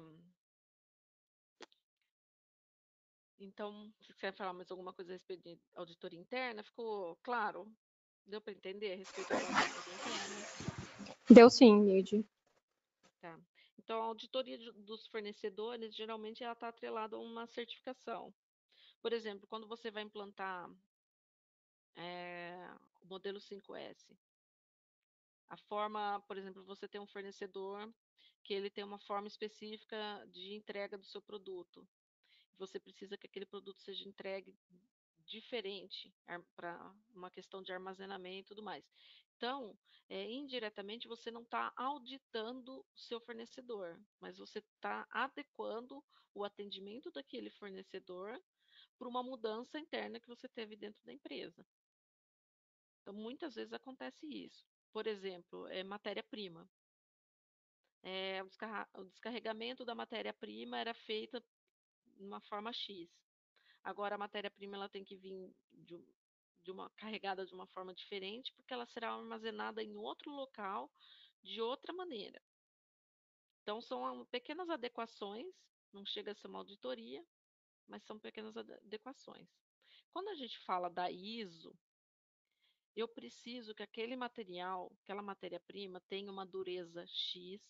então, se você quer falar mais alguma coisa a respeito de auditoria interna, ficou claro? Deu para entender a respeito da auditoria interna? Deu sim, Nilde. Tá. Então, a auditoria dos fornecedores, geralmente, ela está atrelada a uma certificação. Por exemplo, quando você vai implantar o modelo 5S, a forma, por exemplo, você tem um fornecedor que ele tem uma forma específica de entrega do seu produto. Você precisa que aquele produto seja entregue diferente para uma questão de armazenamento e tudo mais. Então, indiretamente, você não está auditando o seu fornecedor, mas você está adequando o atendimento daquele fornecedor para uma mudança interna que você teve dentro da empresa. Então, muitas vezes acontece isso. Por exemplo, matéria-prima. O descarregamento da matéria-prima era feita de uma forma X. Agora a matéria-prima ela tem que vir de uma carregada de uma forma diferente, porque ela será armazenada em outro local de outra maneira. Então são pequenas adequações, não chega a ser uma auditoria, mas são pequenas adequações. Quando a gente fala da ISO, eu preciso que aquele material, aquela matéria-prima, tenha uma dureza X,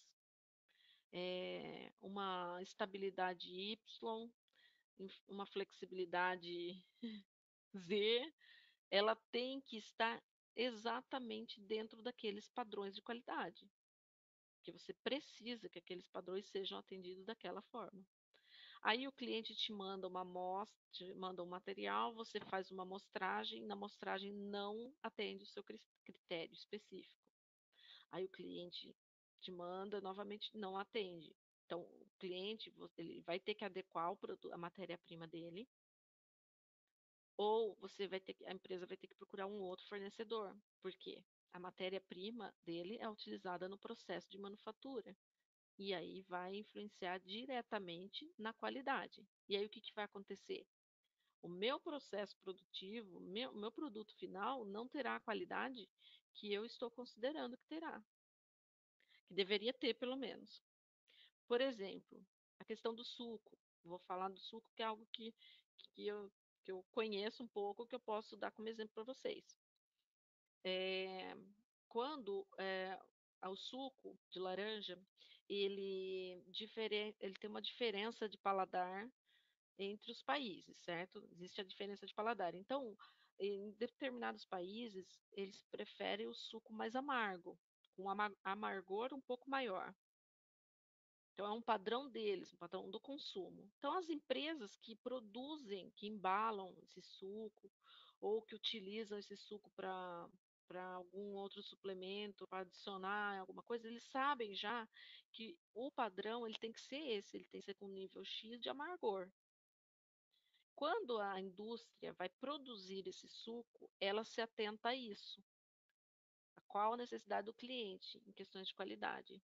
uma estabilidade Y, uma flexibilidade Z, ela tem que estar exatamente dentro daqueles padrões de qualidade, que você precisa que aqueles padrões sejam atendidos daquela forma. Aí o cliente te manda uma amostra, te manda um material, você faz uma amostragem, na amostragem não atende o seu critério específico. Aí o cliente te manda, novamente não atende. Então, o cliente ele vai ter que adequar a matéria-prima dele, ou a empresa vai ter que procurar um outro fornecedor. Por quê? A matéria-prima dele é utilizada no processo de manufatura. E aí vai influenciar diretamente na qualidade. E aí o que vai acontecer? O meu processo produtivo, o meu produto final não terá a qualidade que eu estou considerando que terá, que deveria ter pelo menos. Por exemplo, a questão do suco. Vou falar do suco, que é algo que eu, que eu conheço um pouco, que eu posso dar como exemplo para vocês. Quando o suco de laranja, ele tem uma diferença de paladar entre os países, certo? Existe a diferença de paladar. Então, em determinados países, eles preferem o suco mais amargo, com amargor um pouco maior. Então, é um padrão deles, um padrão do consumo. Então, as empresas que produzem, que embalam esse suco, ou que utilizam esse suco para algum outro suplemento, para adicionar alguma coisa, eles sabem já que o padrão ele tem que ser esse, ele tem que ser com nível X de amargor. Quando a indústria vai produzir esse suco, ela se atenta a isso. A qual a necessidade do cliente em questões de qualidade.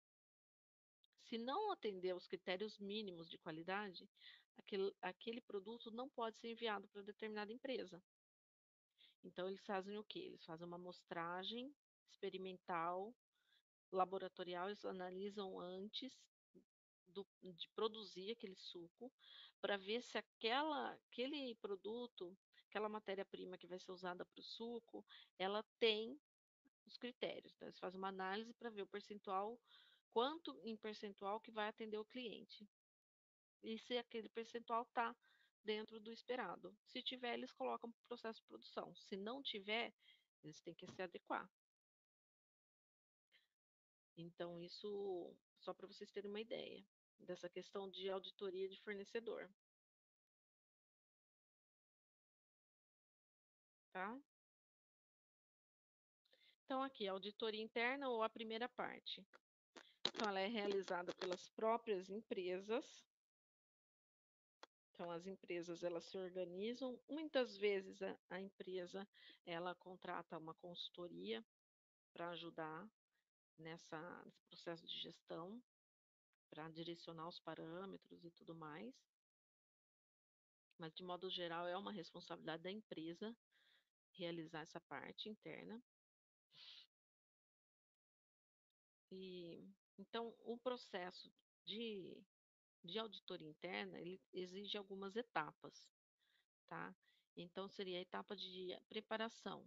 Se não atender aos critérios mínimos de qualidade, aquele produto não pode ser enviado para determinada empresa. Então, eles fazem o quê? Eles fazem uma amostragem experimental, laboratorial, eles analisam antes de produzir aquele suco, para ver se aquele produto, aquela matéria-prima que vai ser usada para o suco, ela tem os critérios. Então, eles fazem uma análise para ver o percentual, quanto em percentual que vai atender o cliente. E se aquele percentual está dentro do esperado. Se tiver, eles colocam para o processo de produção. Se não tiver, eles têm que se adequar. Então, isso só para vocês terem uma ideia dessa questão de auditoria de fornecedor. tá? Então, aqui, a auditoria interna ou a primeira parte. Então, ela é realizada pelas próprias empresas. Então, as empresas, elas se organizam. Muitas vezes, a empresa, ela contrata uma consultoria para ajudar nesse processo de gestão, para direcionar os parâmetros e tudo mais. Mas, de modo geral, é uma responsabilidade da empresa realizar essa parte interna. E, então, o processo de auditoria interna, ele exige algumas etapas, tá? Então, seria a etapa de preparação,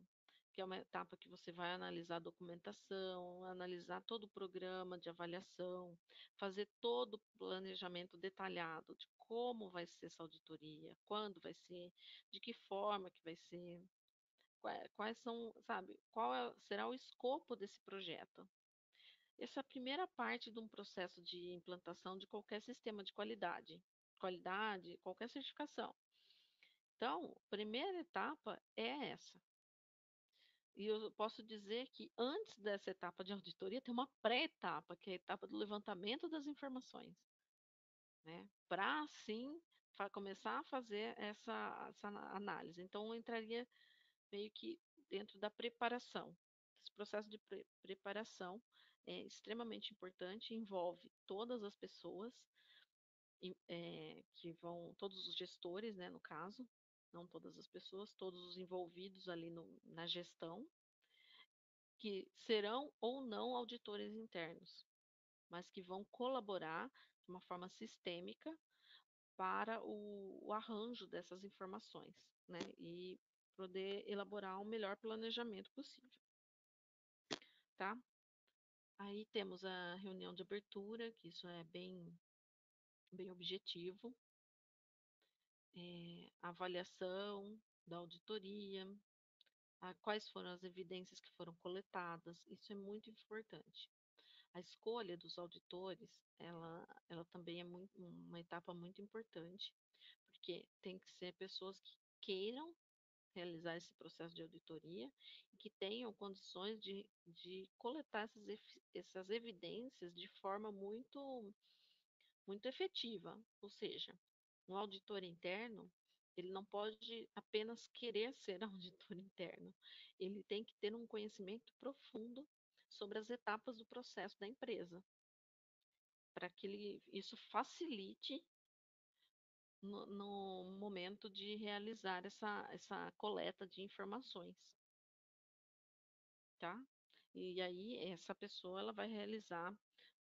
que é uma etapa que você vai analisar a documentação, analisar todo o programa de avaliação, fazer todo o planejamento detalhado de como vai ser essa auditoria, quando vai ser, de que forma que vai ser, quais são, sabe, será o escopo desse projeto. Essa é a primeira parte de um processo de implantação de qualquer sistema de qualidade, qualquer certificação. Então, a primeira etapa é essa. E eu posso dizer que antes dessa etapa de auditoria tem uma pré-etapa, que é a etapa do levantamento das informações, né? Para assim começar a fazer essa análise. Então, eu entraria meio que dentro da preparação. Esse processo de preparação é extremamente importante, envolve todas as pessoas, que vão, todos os gestores, né, no caso, não todas as pessoas, todos os envolvidos ali na gestão, que serão ou não auditores internos, mas que vão colaborar de uma forma sistêmica para o arranjo dessas informações, né, e poder elaborar o melhor planejamento possível, tá? Aí temos a reunião de abertura, que isso é bem objetivo, a avaliação da auditoria, quais foram as evidências que foram coletadas, isso é muito importante. A escolha dos auditores, ela também é uma etapa muito importante, porque tem que ser pessoas que queiram realizar esse processo de auditoria e que tenham condições de coletar essas evidências de forma muito efetiva. Ou seja, um auditor interno, ele não pode apenas querer ser auditor interno, ele tem que ter um conhecimento profundo sobre as etapas do processo da empresa, para que isso facilite no momento de realizar essa coleta de informações, tá? E aí, essa pessoa ela vai realizar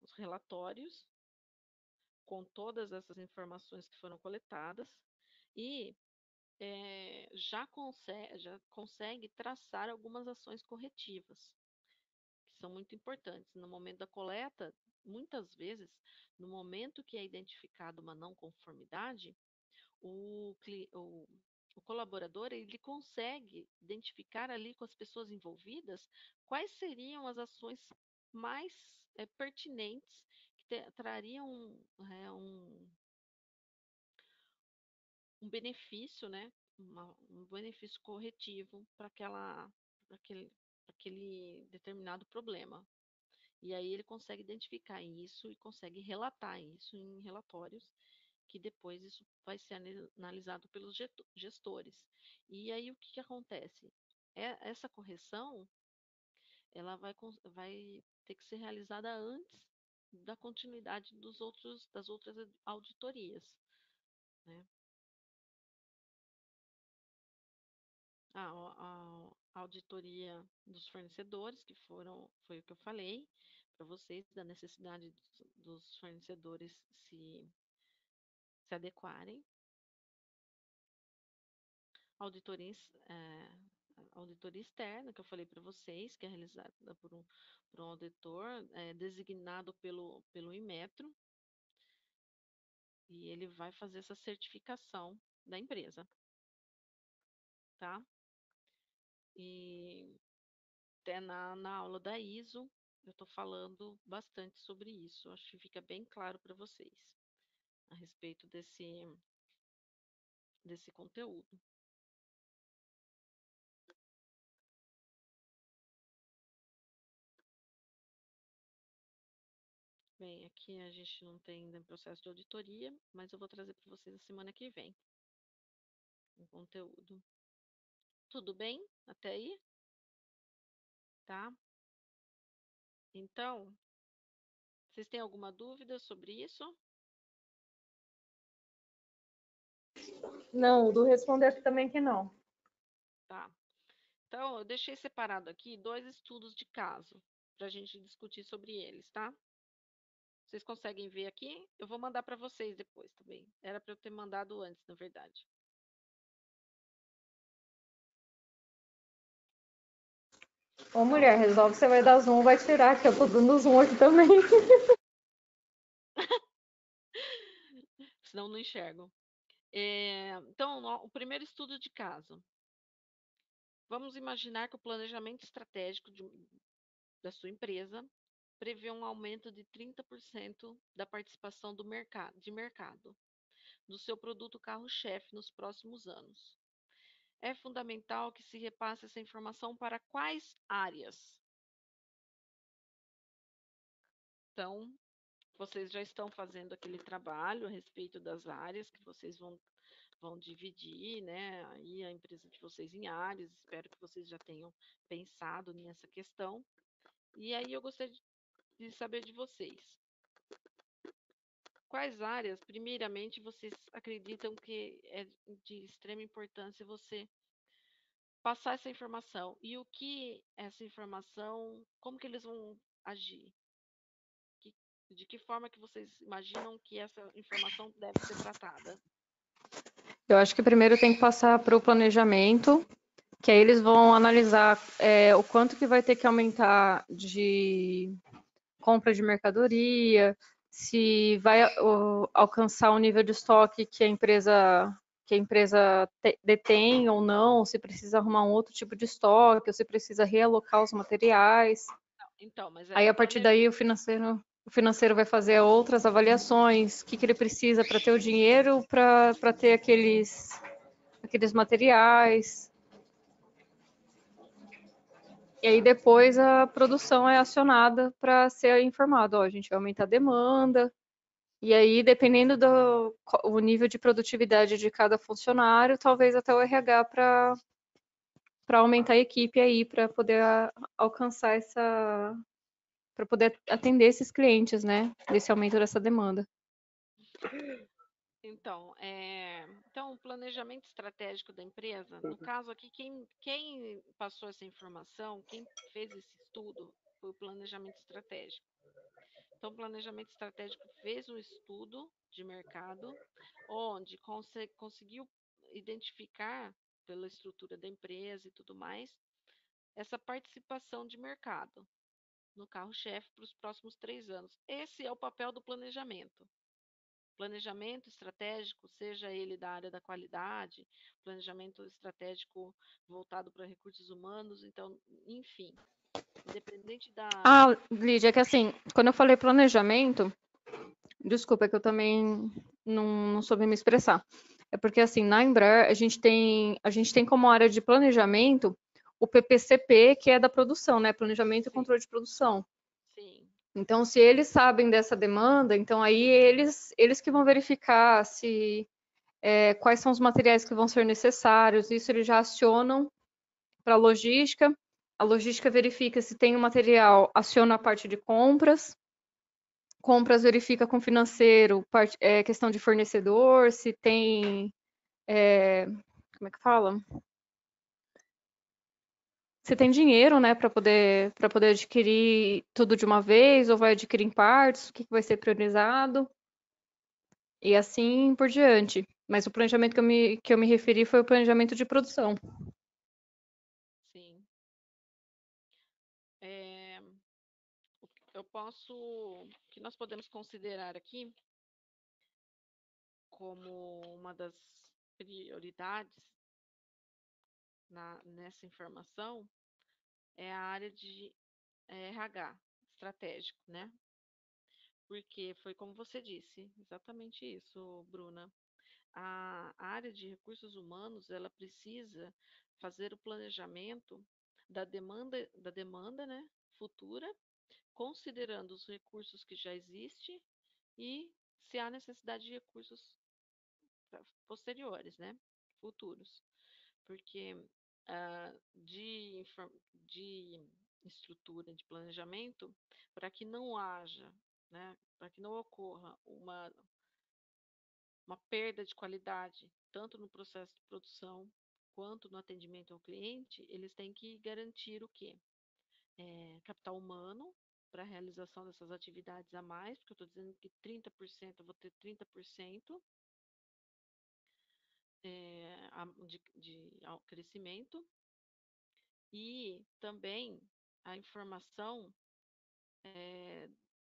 os relatórios com todas essas informações que foram coletadas e já consegue traçar algumas ações corretivas, que são muito importantes. No momento da coleta, muitas vezes, no momento que é identificada uma não conformidade, o colaborador ele consegue identificar ali com as pessoas envolvidas quais seriam as ações mais pertinentes que trariam um benefício, né? Um benefício corretivo para aquele determinado problema. E aí ele consegue identificar isso e consegue relatar isso em relatórios, que depois isso vai ser analisado pelos gestores. E aí o que, que acontece? Essa correção, ela vai ter que ser realizada antes da continuidade das outras auditorias, né? A auditoria dos fornecedores, foi o que eu falei para vocês, da necessidade dos fornecedores se adequarem. Auditoria, auditoria externa, que eu falei para vocês, que é realizada por um auditor designado pelo Inmetro, e ele vai fazer essa certificação da empresa, tá? E até na aula da ISO, eu estou falando bastante sobre isso. Acho que fica bem claro para vocês a respeito desse conteúdo. Bem, aqui a gente não tem ainda processo de auditoria, mas eu vou trazer para vocês a semana que vem o conteúdo. Tudo bem até aí? Tá? Então, vocês têm alguma dúvida sobre isso? Não, o do responder aqui também que não. Tá. Então, eu deixei separado aqui 2 estudos de caso para a gente discutir sobre eles, tá? Vocês conseguem ver aqui? Eu vou mandar para vocês depois também. Era para eu ter mandado antes, na verdade. Ô, mulher, resolve, você vai dar zoom, vai tirar, que eu tô dando zoom aqui também. Senão não enxergam. Então, o primeiro estudo de caso. Vamos imaginar que o planejamento estratégico da sua empresa prevê um aumento de 30% da participação de mercado do seu produto carro-chefe nos próximos anos. É fundamental que se repasse essa informação para quais áreas? Então, vocês já estão fazendo aquele trabalho a respeito das áreas que vocês vão dividir, né? Aí a empresa de vocês em áreas. Espero que vocês já tenham pensado nessa questão. E aí eu gostaria de saber de vocês. Quais áreas, primeiramente, vocês acreditam que é de extrema importância você passar essa informação? E o que essa informação, como que eles vão agir? Que- de que forma que vocês imaginam que essa informação deve ser tratada? Eu acho que primeiro tem que passar para o planejamento, que aí eles vão analisar o quanto que vai ter que aumentar de compra de mercadoria, se vai alcançar o nível de estoque que a empresa detém ou não, se precisa arrumar um outro tipo de estoque, ou se precisa realocar os materiais. Então, mas Aí, é a partir daí, o financeiro vai fazer outras avaliações, o que, que ele precisa para ter o dinheiro para ter aqueles materiais. E aí depois a produção é acionada para ser informado, ó, a gente vai aumentar a demanda. E aí, dependendo do o nível de produtividade de cada funcionário, talvez até o RH para aumentar a equipe aí, para poder alcançar para poder atender esses clientes, né? Desse aumento dessa demanda. Então, então, o planejamento estratégico da empresa, no caso aqui, quem passou essa informação, quem fez esse estudo, foi o planejamento estratégico. Então, o planejamento estratégico fez um estudo de mercado, onde conseguiu identificar, pela estrutura da empresa e tudo mais, essa participação de mercado no carro-chefe para os próximos 3 anos. Esse é o papel do planejamento. Planejamento estratégico, seja ele da área da qualidade, planejamento estratégico voltado para recursos humanos, então, enfim, independente da. Ah, Lídia, é que assim, quando eu falei planejamento, desculpa, é que eu também não soube me expressar. É porque assim, na Embraer, a gente tem como área de planejamento o PPCP, que é da produção, né? Planejamento e Sim, controle de produção. sim, Então, se eles sabem dessa demanda, então aí eles que vão verificar se quais são os materiais que vão ser necessários. Isso eles já acionam para a logística verifica se tem o material, aciona a parte de compras, compras verifica com o financeiro, questão de fornecedor, se tem, como é que fala? Se tem dinheiro, né, para poder adquirir tudo de uma vez ou vai adquirir em partes, o que vai ser priorizado. E assim por diante. Mas o planejamento que eu me referi foi o planejamento de produção. sim. É, eu posso, o que nós podemos considerar aqui como uma das prioridades nessa informação é a área de RH estratégico, né? Porque foi como você disse, exatamente isso, Bruna. A área de recursos humanos, ela precisa fazer o planejamento da demanda, né, futura considerando os recursos que já existem e se há necessidade de recursos posteriores, né? Futuros. Porque de estrutura, de planejamento, para que não haja, né? Para que não ocorra uma perda de qualidade, tanto no processo de produção quanto no atendimento ao cliente, eles têm que garantir o quê? Capital humano para a realização dessas atividades a mais, porque eu estou dizendo que 30%, eu vou ter 30% de crescimento, e também a informação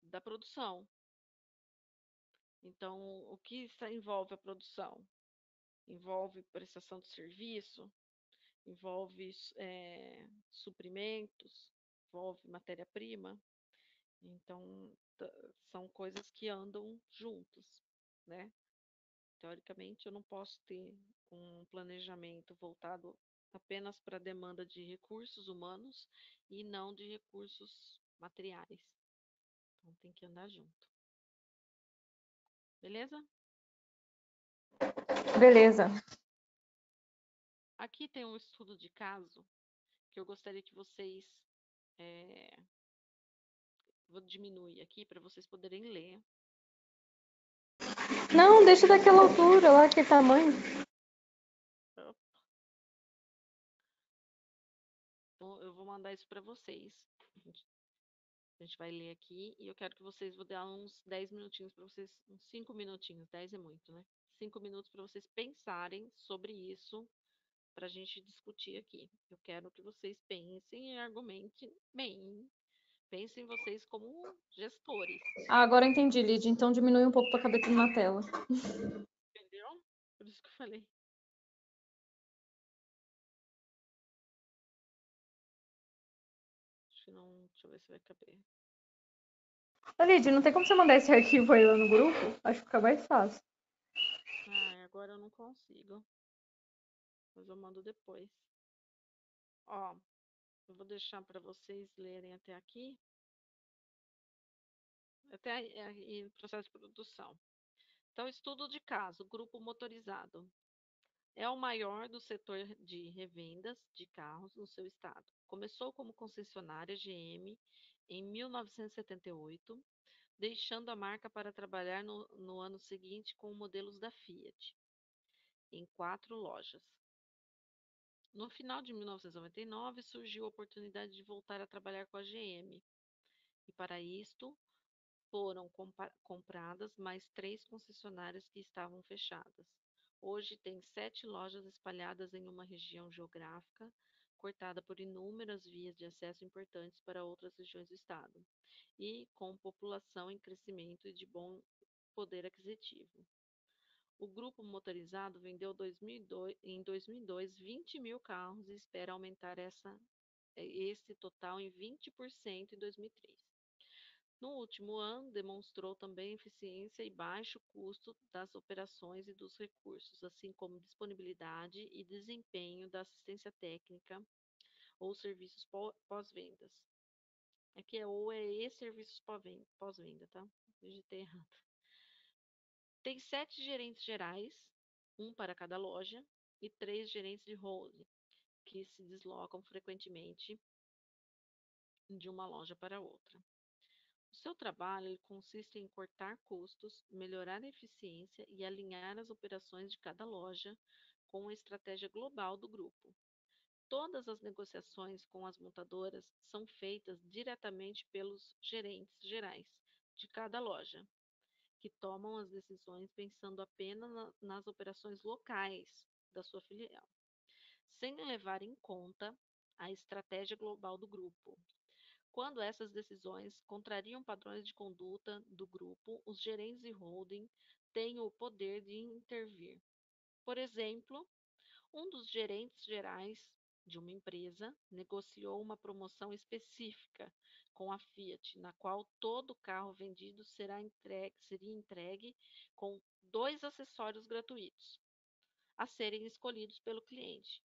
da produção. Então, o que envolve a produção? Envolve prestação de serviço, envolve suprimentos, envolve matéria-prima. Então, são coisas que andam juntas, né? Teoricamente, eu não posso ter um planejamento voltado apenas para a demanda de recursos humanos e não de recursos materiais. Então, tem que andar junto. Beleza? Beleza. Aqui tem um estudo de caso que eu gostaria que vocês. Vou diminuir aqui para vocês poderem ler. Não, deixa daquela altura lá, aquele tamanho. Então, eu vou mandar isso para vocês. A gente vai ler aqui e eu quero que vocês, vou dar uns 10 minutinhos para vocês, uns 5 minutinhos, 10 é muito, né? 5 minutos para vocês pensarem sobre isso, para a gente discutir aqui. Eu quero que vocês pensem e argumentem bem. Pensem vocês como gestores. Ah, agora eu entendi, Lid. Então diminui um pouco para caber tudo na tela. Entendeu? Por isso que eu falei. Acho que não. Deixa eu ver se vai caber. Ô, Lid, não tem como você mandar esse arquivo aí lá no grupo? Acho que fica mais fácil. Agora eu não consigo. Mas eu mando depois. Ó, eu vou deixar para vocês lerem até aqui. Até aí, processo de produção. Então, estudo de caso, grupo motorizado. É o maior do setor de revendas de carros no seu estado. Começou como concessionária GM em 1978, deixando a marca para trabalhar no ano seguinte com modelos da Fiat, em 4 lojas. No final de 1999, surgiu a oportunidade de voltar a trabalhar com a GM, e para isto foram compradas mais 3 concessionárias que estavam fechadas. Hoje tem 7 lojas espalhadas em uma região geográfica, cortada por inúmeras vias de acesso importantes para outras regiões do estado, e com população em crescimento e de bom poder aquisitivo. O grupo motorizado vendeu em 2002 20 mil carros e espera aumentar esse total em 20% em 2003. No último ano, demonstrou também eficiência e baixo custo das operações e dos recursos, assim como disponibilidade e desempenho da assistência técnica ou serviços pós-vendas. Aqui é serviços pós-venda, tá? Digitei errado. Tem 7 gerentes gerais, um para cada loja, e 3 gerentes de holding, que se deslocam frequentemente de uma loja para outra. O seu trabalho consiste em cortar custos, melhorar a eficiência e alinhar as operações de cada loja com a estratégia global do grupo. Todas as negociações com as montadoras são feitas diretamente pelos gerentes gerais de cada loja, que tomam as decisões pensando apenas nas operações locais da sua filial, sem levar em conta a estratégia global do grupo. Quando essas decisões contrariam padrões de conduta do grupo, os gerentes de holding têm o poder de intervir. Por exemplo, um dos gerentes gerais de uma empresa negociou uma promoção específica com a Fiat, na qual todo carro vendido seria entregue com 2 acessórios gratuitos, a serem escolhidos pelo cliente,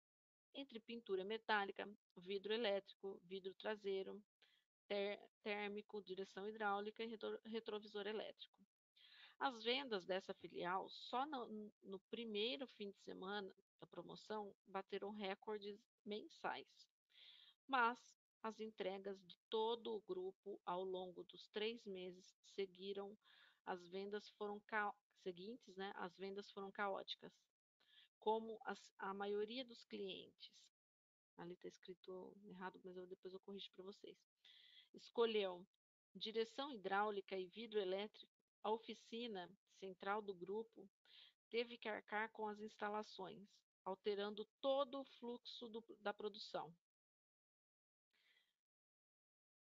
entre pintura metálica, vidro elétrico, vidro traseiro, térmico, direção hidráulica e retrovisor elétrico. As vendas dessa filial, só no primeiro fim de semana da promoção, bateram recordes mensais. Mas as entregas de todo o grupo ao longo dos 3 meses seguiram, as vendas foram seguintes, né? As vendas foram caóticas, como a maioria dos clientes. Ali está escrito errado, mas depois eu corrijo para vocês. Escolheu direção hidráulica e vidro elétrico. A oficina central do grupo teve que arcar com as instalações, alterando todo o fluxo da produção.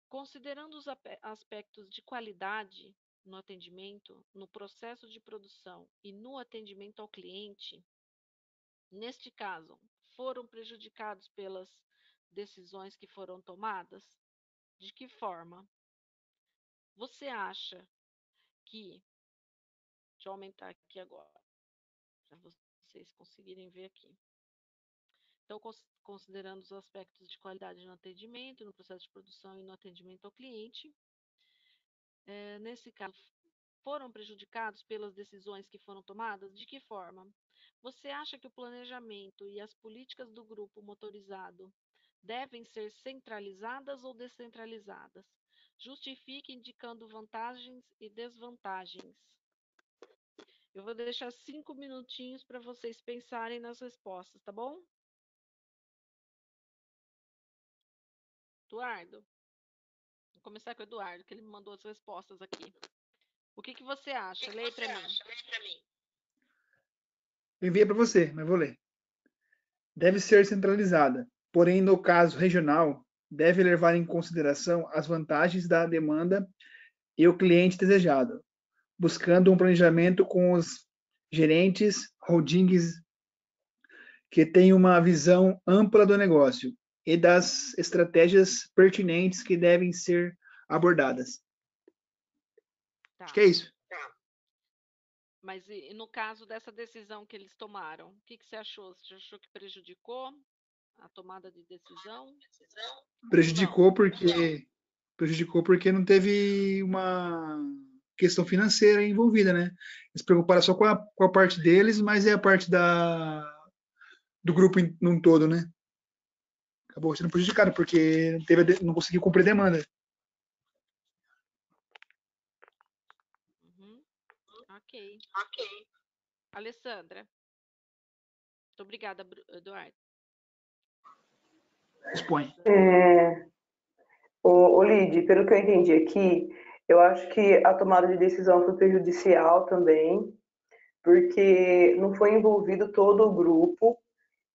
Considerando os aspectos de qualidade no atendimento, no processo de produção e no atendimento ao cliente, neste caso, foram prejudicados pelas decisões que foram tomadas? De que forma? Você acha que... Deixa eu aumentar aqui agora, para vocês conseguirem ver aqui. Então, considerando os aspectos de qualidade no atendimento, no processo de produção e no atendimento ao cliente, nesse caso, foram prejudicados pelas decisões que foram tomadas? De que forma? Você acha que o planejamento e as políticas do grupo motorizado devem ser centralizadas ou descentralizadas? Justifique indicando vantagens e desvantagens. Eu vou deixar 5 minutinhos para vocês pensarem nas respostas, tá bom? Eduardo? Vou começar com o Eduardo, que ele me mandou as respostas aqui. O que você acha? Leia para mim. Eu enviei para você, mas vou ler. Deve ser centralizada, porém, no caso regional, deve levar em consideração as vantagens da demanda e o cliente desejado, buscando um planejamento com os gerentes, holdings que tenham uma visão ampla do negócio e das estratégias pertinentes que devem ser abordadas. Tá. Acho que é isso. Mas e no caso dessa decisão que eles tomaram, o que você achou? Você achou que prejudicou a tomada de decisão? Prejudicou porque não teve uma questão financeira envolvida, né? Eles se preocuparam só com a parte deles, mas é a parte do grupo num todo, né? Acabou sendo prejudicado porque não conseguiu cumprir a demanda. Ok. Alessandra. Muito obrigada, Eduardo. Expõe. Lid, pelo que eu entendi aqui, eu acho que a tomada de decisão foi prejudicial também, porque não foi envolvido todo o grupo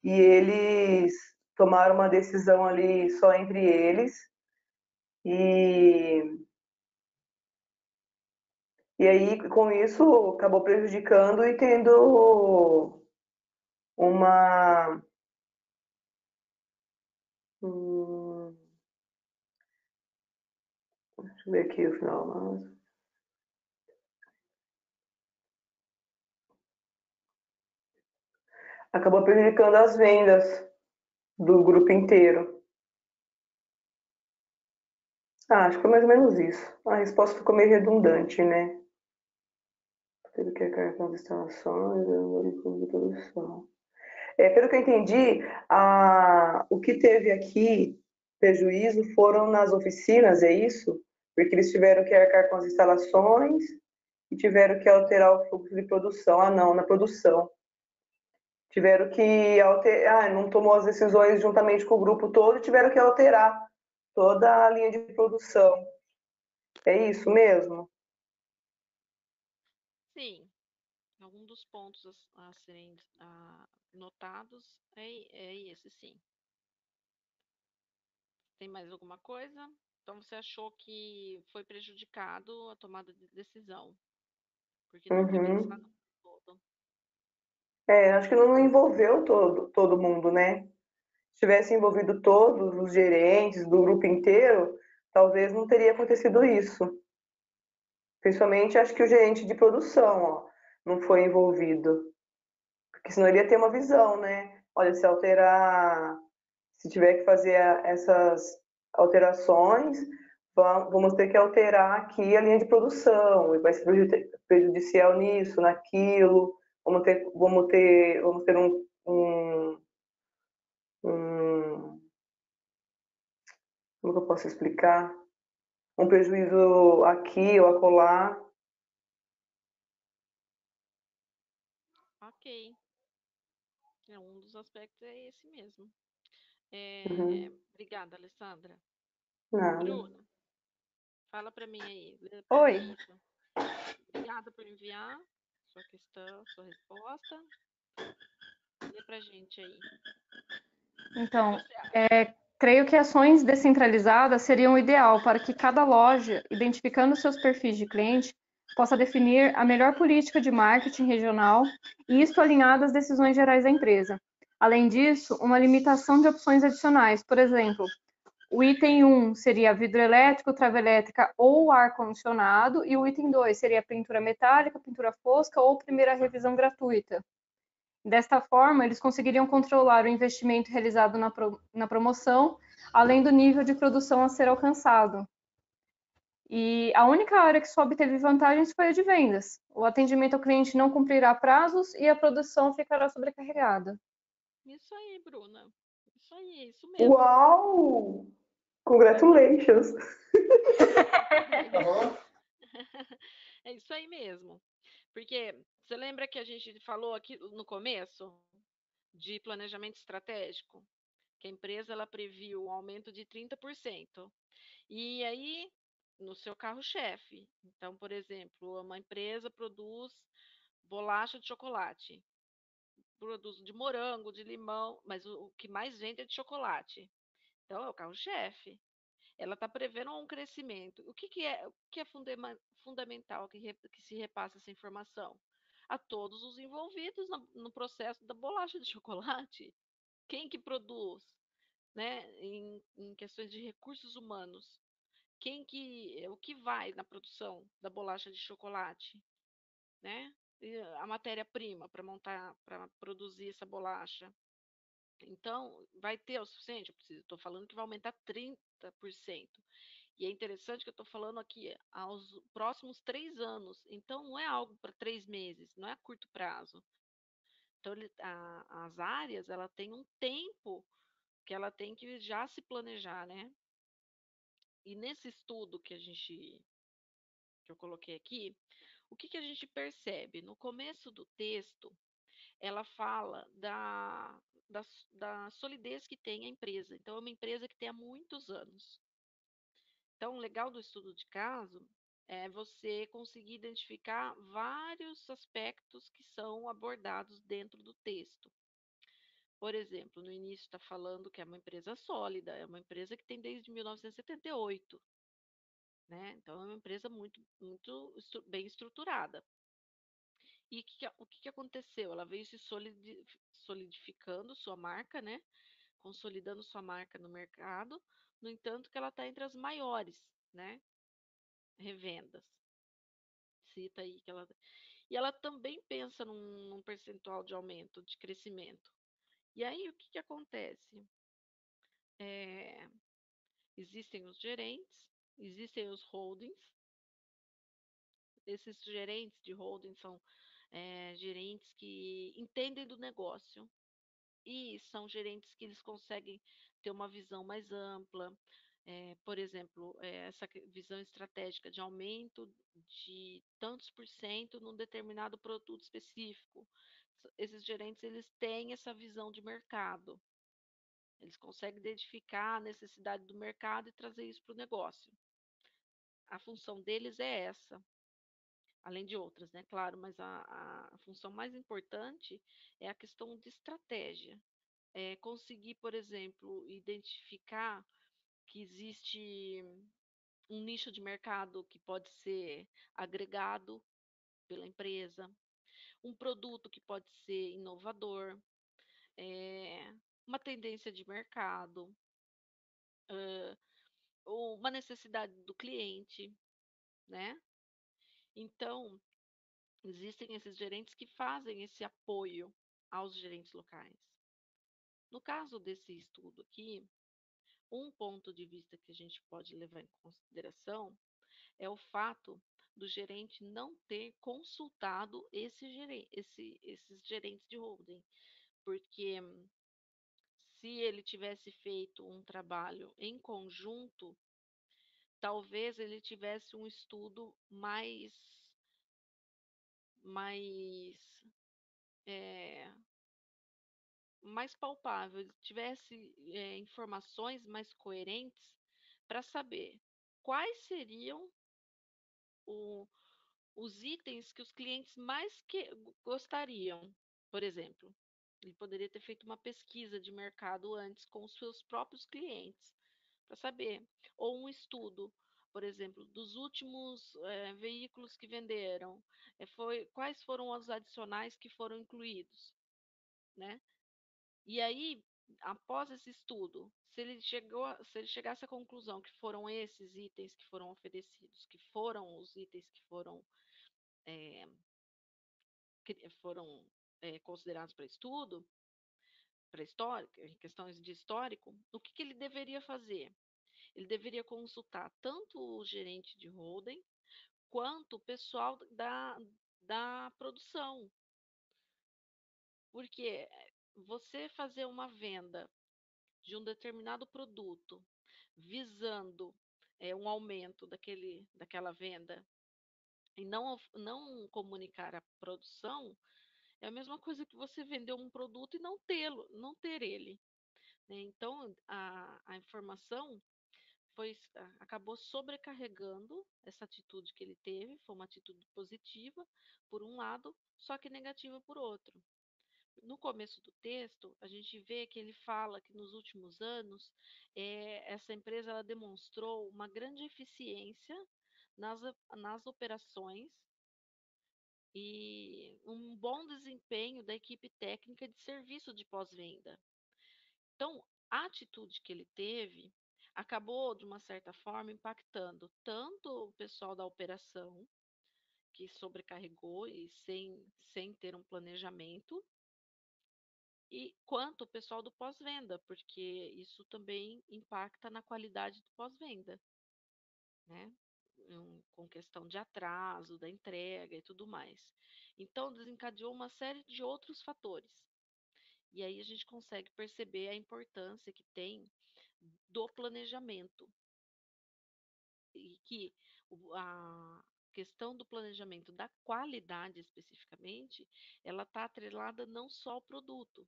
e eles tomaram uma decisão ali só entre eles. E aí, com isso, acabou prejudicando e tendo uma... Deixa eu ver aqui o final. Acabou prejudicando as vendas do grupo inteiro. Acho que foi mais ou menos isso. A resposta ficou meio redundante, né? Teve que arcar com as instalações, de produção. Pelo que eu entendi, o que teve aqui prejuízo foram nas oficinas, é isso? Porque eles tiveram que arcar com as instalações e tiveram que alterar o fluxo de produção. Ah, não, na produção. Tiveram que alterar, não tomou as decisões juntamente com o grupo todo e tiveram que alterar toda a linha de produção. É isso mesmo? Sim. Algum dos pontos a serem notados é esse, sim. Tem mais alguma coisa? Então, você achou que foi prejudicado a tomada de decisão? Porque não foi pensado no todo. Acho que não envolveu todo mundo, né? Se tivesse envolvido todos os gerentes do grupo inteiro, talvez não teria acontecido isso. Principalmente, acho que o gerente de produção, não foi envolvido. Porque senão ele ia ter uma visão, né? Olha, se tiver que fazer essas alterações, vamos ter que alterar aqui a linha de produção, e vai ser prejudicial nisso, naquilo, vamos ter um, como que eu posso explicar? Um prejuízo aqui ou acolá. Ok. Um dos aspectos é esse mesmo. Uhum. Obrigada, Alessandra. Nada. Bruna, fala para mim aí, lê para Oi. mim isso. Obrigada por enviar sua questão, sua resposta. Lê para gente aí. O que Então, você acha? creio que ações descentralizadas seriam o ideal para que cada loja, identificando seus perfis de cliente, possa definir a melhor política de marketing regional e isto alinhado às decisões gerais da empresa. Além disso, uma limitação de opções adicionais, por exemplo, o item 1 seria vidro elétrico, trava elétrica ou ar-condicionado, e o item 2 seria pintura metálica, pintura fosca ou primeira revisão gratuita. Desta forma, eles conseguiriam controlar o investimento realizado na promoção, além do nível de produção a ser alcançado. E a única área que só obteve vantagens foi a de vendas. O atendimento ao cliente não cumprirá prazos e a produção ficará sobrecarregada. Isso aí, Bruna. Isso aí, isso mesmo. Uau! Congratulations! É isso aí mesmo. Porque você lembra que a gente falou aqui no começo de planejamento estratégico? Que a empresa ela previu um aumento de 30%. E aí, no seu carro-chefe. Então, por exemplo, uma empresa produz bolacha de chocolate, produz de morango, de limão, mas o que mais vende é de chocolate. Então, é o carro-chefe. Ela está prevendo um crescimento. O que é fundamental que se repasse essa informação? A todos os envolvidos no processo da bolacha de chocolate. Quem que produz, né? Em questões de recursos humanos. O que vai na produção da bolacha de chocolate, né? E a matéria-prima para montar, para produzir essa bolacha. Então, vai ter o suficiente? Estou falando que vai aumentar 30%. E é interessante que eu estou falando aqui aos próximos 3 anos. Então, não é algo para 3 meses, não é a curto prazo. Então, as áreas, ela tem um tempo que ela tem que já se planejar, né? E nesse estudo que eu coloquei aqui, o que a gente percebe? No começo do texto, ela fala da solidez que tem a empresa. Então, é uma empresa que tem há muitos anos. Então, o legal do estudo de caso é você conseguir identificar vários aspectos que são abordados dentro do texto. Por exemplo, no início está falando que é uma empresa sólida, é uma empresa que tem desde 1978, né? Então, é uma empresa muito, muito bem estruturada. E o que aconteceu? Ela veio se solidificando sua marca, né? Consolidando sua marca no mercado. No entanto, que ela está entre as maiores, né? Revendas. Cita aí que ela. E ela também pensa num percentual de aumento, de crescimento. E aí, o que acontece? É, existem os gerentes, existem os holdings. Esses gerentes de holding são gerentes que entendem do negócio, e são gerentes que eles conseguem ter uma visão mais ampla. Por exemplo, essa visão estratégica de aumento de tantos por cento num determinado produto específico. Esses gerentes eles têm essa visão de mercado. Eles conseguem identificar a necessidade do mercado e trazer isso para o negócio. A função deles é essa, além de outras, né? Claro, mas a função mais importante é a questão de estratégia. Conseguir, por exemplo, identificar que existe um nicho de mercado que pode ser agregado pela empresa, um produto que pode ser inovador, é, uma tendência de mercado, ou uma necessidade do cliente, né? Então, existem esses gerentes que fazem esse apoio aos gerentes locais. No caso desse estudo aqui, Um ponto de vista que a gente pode levar em consideração é o fato do gerente não ter consultado esses gerentes de holding, porque se ele tivesse feito um trabalho em conjunto, talvez ele tivesse um estudo mais, eh, mais palpável, ele tivesse informações mais coerentes para saber quais seriam o- os itens que os clientes mais gostariam. Por exemplo, ele poderia ter feito uma pesquisa de mercado antes com os seus próprios clientes, para saber, ou um estudo, por exemplo, dos últimos veículos que venderam, quais foram os adicionais que foram incluídos, né? E aí, após esse estudo, se ele chegasse à conclusão que foram esses itens que foram oferecidos, que foram os itens que eh, foram considerados para estudo, para histórico, em questões de histórico, o que, que ele deveria fazer? Ele deveria consultar tanto o gerente de holding quanto o pessoal da produção, porque você fazer uma venda de um determinado produto visando um aumento daquela venda e não comunicar a produção, é a mesma coisa que você vender um produto e não ter ele, né? Então, a informação acabou sobrecarregando essa atitude que ele teve, foi uma atitude positiva por um lado, só que negativa por outro. No começo do texto, a gente vê que ele fala que nos últimos anos, essa empresa ela demonstrou uma grande eficiência nas operações e um bom desempenho da equipe técnica de serviço de pós-venda. Então, a atitude que ele teve acabou, de uma certa forma, impactando tanto o pessoal da operação, que sobrecarregou e sem ter um planejamento, e quanto o pessoal do pós-venda, porque isso também impacta na qualidade do pós-venda, né? Com questão de atraso, da entrega e tudo mais. Então, desencadeou uma série de outros fatores. E aí a gente consegue perceber a importância que tem do planejamento. E que a questão do planejamento da qualidade especificamente, ela está atrelada não só ao produto,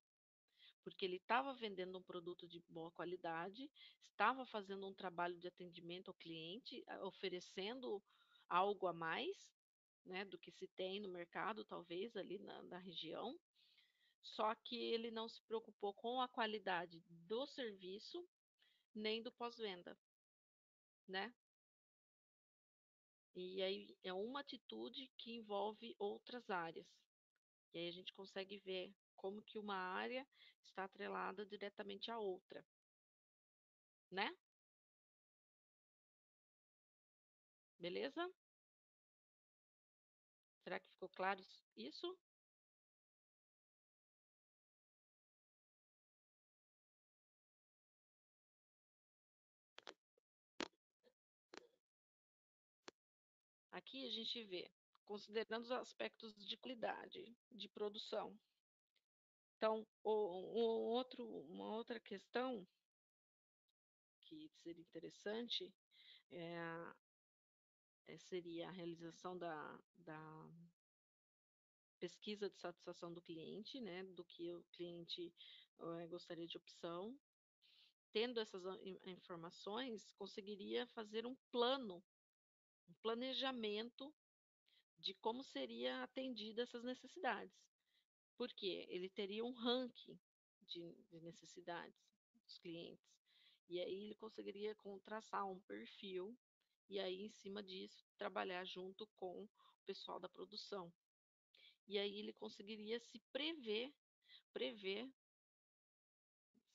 porque ele estava vendendo um produto de boa qualidade, estava fazendo um trabalho de atendimento ao cliente, oferecendo algo a mais, né, do que se tem no mercado, talvez ali na região, só que ele não se preocupou com a qualidade do serviço nem do pós-venda, né? E aí é uma atitude que envolve outras áreas. E aí a gente consegue ver como que uma área está atrelada diretamente à outra, né? Beleza? Será que ficou claro isso? Aqui a gente vê, considerando os aspectos de qualidade, de produção. Então, uma outra questão que seria interessante seria a realização da pesquisa de satisfação do cliente, né, do que o cliente gostaria de opção. Tendo essas informações, conseguiria fazer um plano, um planejamento de como seria atendida essas necessidades. Porque ele teria um ranking de necessidades dos clientes. E aí ele conseguiria traçar um perfil e aí, em cima disso, trabalhar junto com o pessoal da produção. E aí ele conseguiria prever,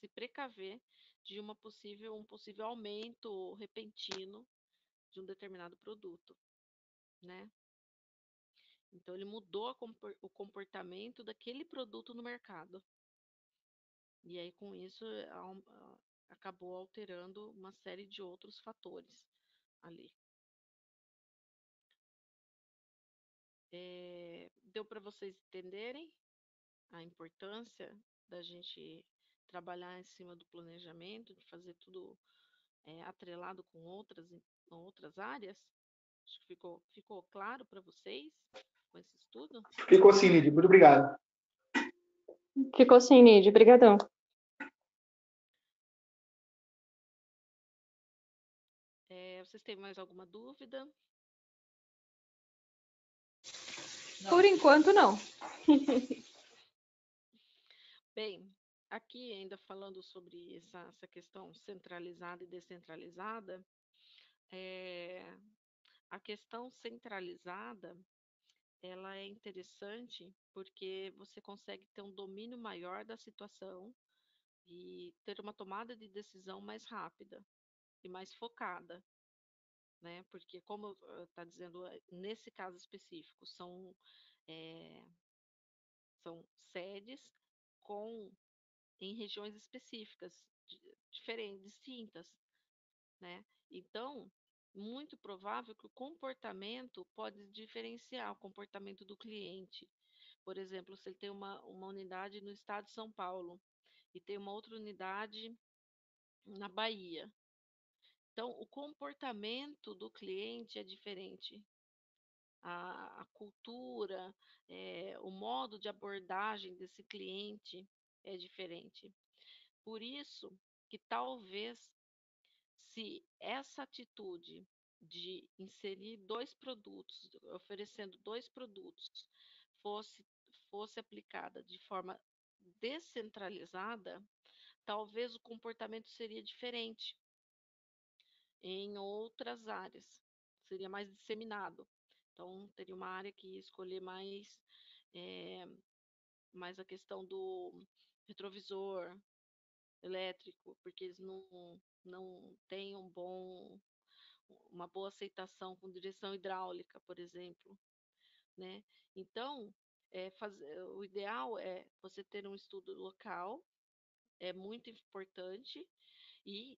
se precaver de um possível aumento repentino de um determinado produto, né? Então ele mudou o comportamento daquele produto no mercado. E aí com isso acabou alterando uma série de outros fatores ali. Deu para vocês entenderem a importância da gente trabalhar em cima do planejamento, de fazer tudo atrelado com outras áreas? Acho que ficou claro para vocês com esse estudo? Ficou sim, Lídia. Muito obrigado. Ficou sim, Nid. Obrigadão. Vocês têm mais alguma dúvida? Por enquanto, não. Bem, aqui ainda falando sobre essa questão centralizada e descentralizada, a questão centralizada, ela é interessante porque você consegue ter um domínio maior da situação e ter uma tomada de decisão mais rápida e mais focada, né? Porque, como está dizendo, nesse caso específico, são sedes em regiões específicas, diferentes, distintas, né? Então, muito provável que o comportamento pode diferenciar o comportamento do cliente. Por exemplo, se ele tem uma unidade no estado de São Paulo e tem uma outra unidade na Bahia. Então, o comportamento do cliente é diferente. A cultura, o modo de abordagem desse cliente é diferente. Por isso que talvez, se essa atitude de inserir dois produtos, oferecendo dois produtos, fosse aplicada de forma descentralizada, talvez o comportamento seria diferente em outras áreas, seria mais disseminado. Então, teria uma área que ia escolher mais a questão do retrovisor elétrico, porque eles não têm uma boa aceitação com direção hidráulica, por exemplo, né? Então, o ideal é você ter um estudo local, é muito importante, e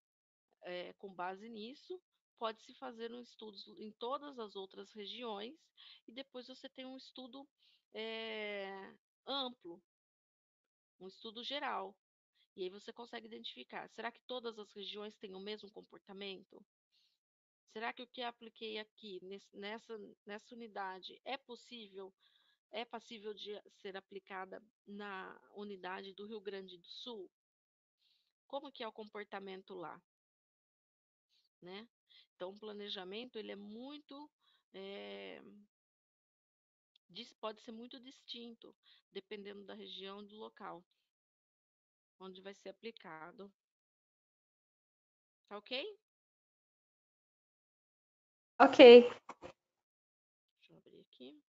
com base nisso, pode-se fazer um estudo em todas as outras regiões, e depois você tem um estudo amplo, um estudo geral. E aí você consegue identificar, será que todas as regiões têm o mesmo comportamento? Será que o que apliquei aqui nessa unidade é passível de ser aplicada na unidade do Rio Grande do Sul? Como que é o comportamento lá, né? Então, o planejamento, ele é pode ser muito distinto, dependendo da região e do local onde vai ser aplicado. Tá ok? Ok. Deixa eu abrir aqui.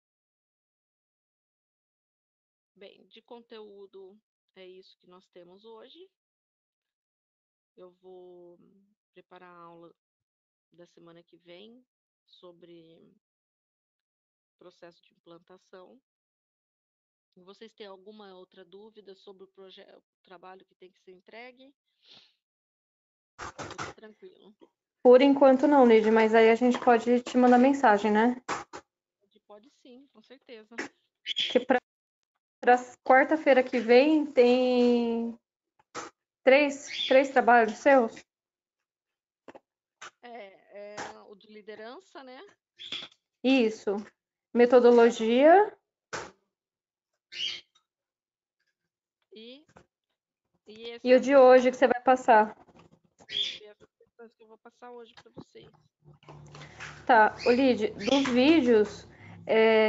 Bem, de conteúdo é isso que nós temos hoje. Eu vou preparar a aula da semana que vem sobre processo de implantação. Vocês têm alguma outra dúvida sobre o trabalho que tem que ser entregue? Tá tranquilo. Por enquanto não, Nid, mas aí a gente pode te mandar mensagem, né? Pode sim, com certeza. Que para quarta-feira que vem tem três trabalhos seus? O de liderança, né? Isso. Metodologia. E E o de hoje que você vai passar. essas questões que eu vou passar hoje para vocês. Tá, Lid, dos vídeos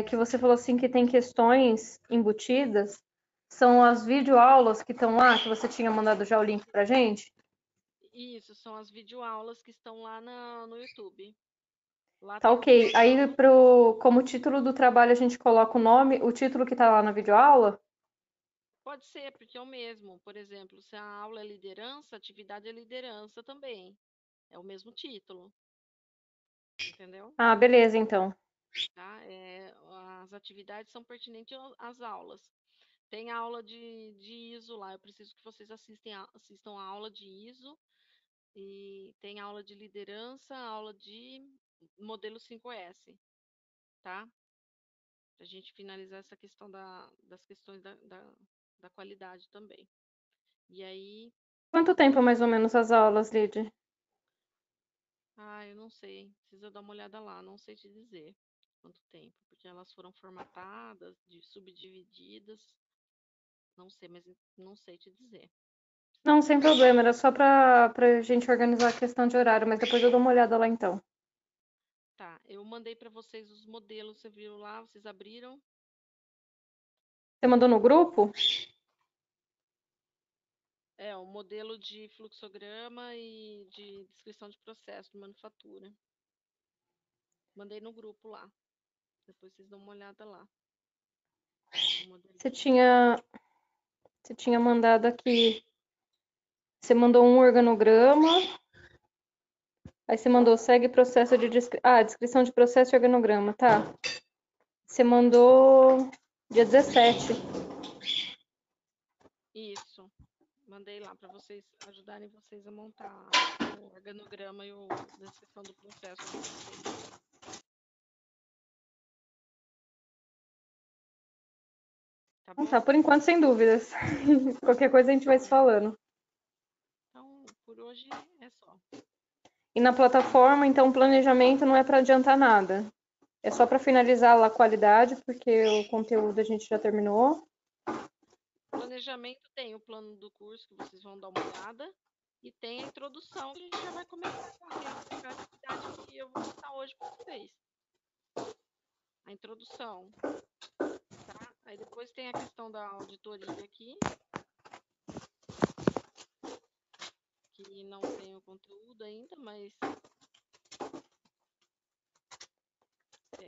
que você falou assim que tem questões embutidas, são as videoaulas que estão lá, que você tinha mandado já o link pra gente? Isso, são as videoaulas que estão lá no YouTube. Lá Tá, tem ok. Aí, como título do trabalho, a gente coloca o nome, o título que tá lá na videoaula? Pode ser, porque é o mesmo. Por exemplo, se a aula é liderança, a atividade é liderança também. É o mesmo título. Entendeu? Ah, beleza, então. Tá? As atividades são pertinentes às aulas. Tem aula de ISO lá. Eu preciso que vocês assistam a aula de ISO. E tem aula de liderança, aula de modelo 5S, tá? Pra gente finalizar essa questão das questões da qualidade também. E aí, Quanto tempo mais ou menos as aulas, Lid? eu não sei. Precisa dar uma olhada lá. Não sei te dizer quanto tempo. Porque elas foram formatadas, subdivididas. Não sei, mas não sei te dizer. Não, sem problema, era só pra gente organizar a questão de horário, mas depois eu dou uma olhada lá então. Tá, eu mandei para vocês os modelos, você viu lá, vocês abriram? Você mandou no grupo? O modelo de fluxograma e de descrição de processo de manufatura. Mandei no grupo lá. Depois vocês dão uma olhada lá. Você tinha mandado aqui. Você mandou um organograma. Aí você mandou segue processo de descrição de processo e organograma, tá? Você mandou dia 17. Isso. Mandei lá para vocês ajudarem vocês a montar o organograma e a descrição do processo de vocês. Tá bom? Tá, por enquanto sem dúvidas. Qualquer coisa a gente vai se falando. Então, por hoje é só. E na plataforma, então, o planejamento não é para adiantar nada. É só para finalizar lá a qualidade, porque o conteúdo a gente já terminou. Planejamento tem o plano do curso que vocês vão dar uma olhada e tem a introdução que a gente já vai começar com a atividade que eu vou passar hoje para vocês. A introdução, tá? Aí depois tem a questão da auditoria aqui, que não tem o conteúdo ainda, mas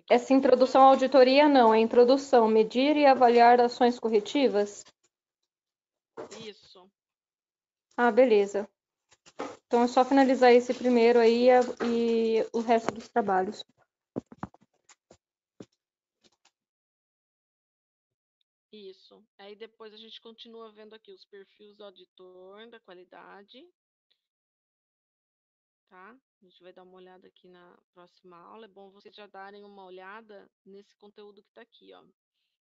Essa introdução à auditoria não, é introdução, medir e avaliar ações corretivas? Isso. Ah, beleza. Então é só finalizar esse primeiro aí e o resto dos trabalhos. Isso. Aí depois a gente continua vendo aqui os perfis do auditor, da qualidade. Tá? A gente vai dar uma olhada aqui na próxima aula. É bom vocês já darem uma olhada nesse conteúdo que está aqui, ó.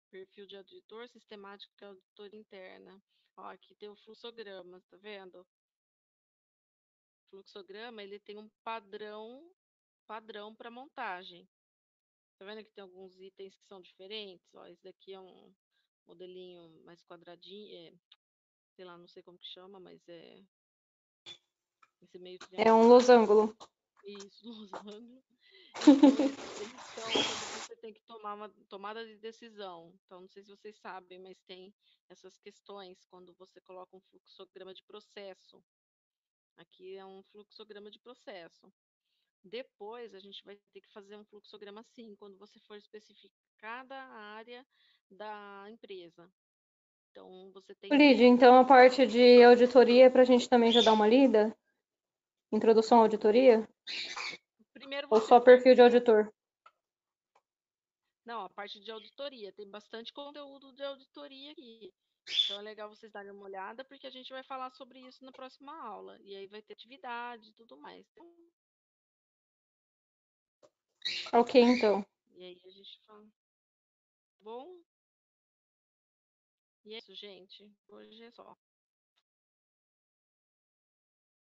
Perfil de auditor, sistemática de auditoria interna. Ó, aqui tem o fluxograma, tá vendo? O fluxograma, ele tem um padrão para montagem. Tá vendo que tem alguns itens que são diferentes? Ó, esse daqui é um modelinho mais quadradinho, sei lá, não sei como que chama, mas é esse meio É um triangular. losango. Isso, losango. Então, eles são quando você tem que tomar uma tomada de decisão. Então, não sei se vocês sabem, mas tem essas questões quando você coloca um fluxograma de processo. Aqui é um fluxograma de processo. Depois, a gente vai ter que fazer um fluxograma assim, quando você for especificar cada área da empresa. Então, você tem Lídia, então a parte de auditoria é para a gente também já dar uma lida? Introdução à auditoria? Primeiro Ou você só perfil de auditor? Não, a parte de auditoria. Tem bastante conteúdo de auditoria aqui. Então é legal vocês darem uma olhada, porque a gente vai falar sobre isso na próxima aula. E aí vai ter atividade e tudo mais. Ok, então. E aí a gente fala. Bom? E é isso, gente. Hoje é só.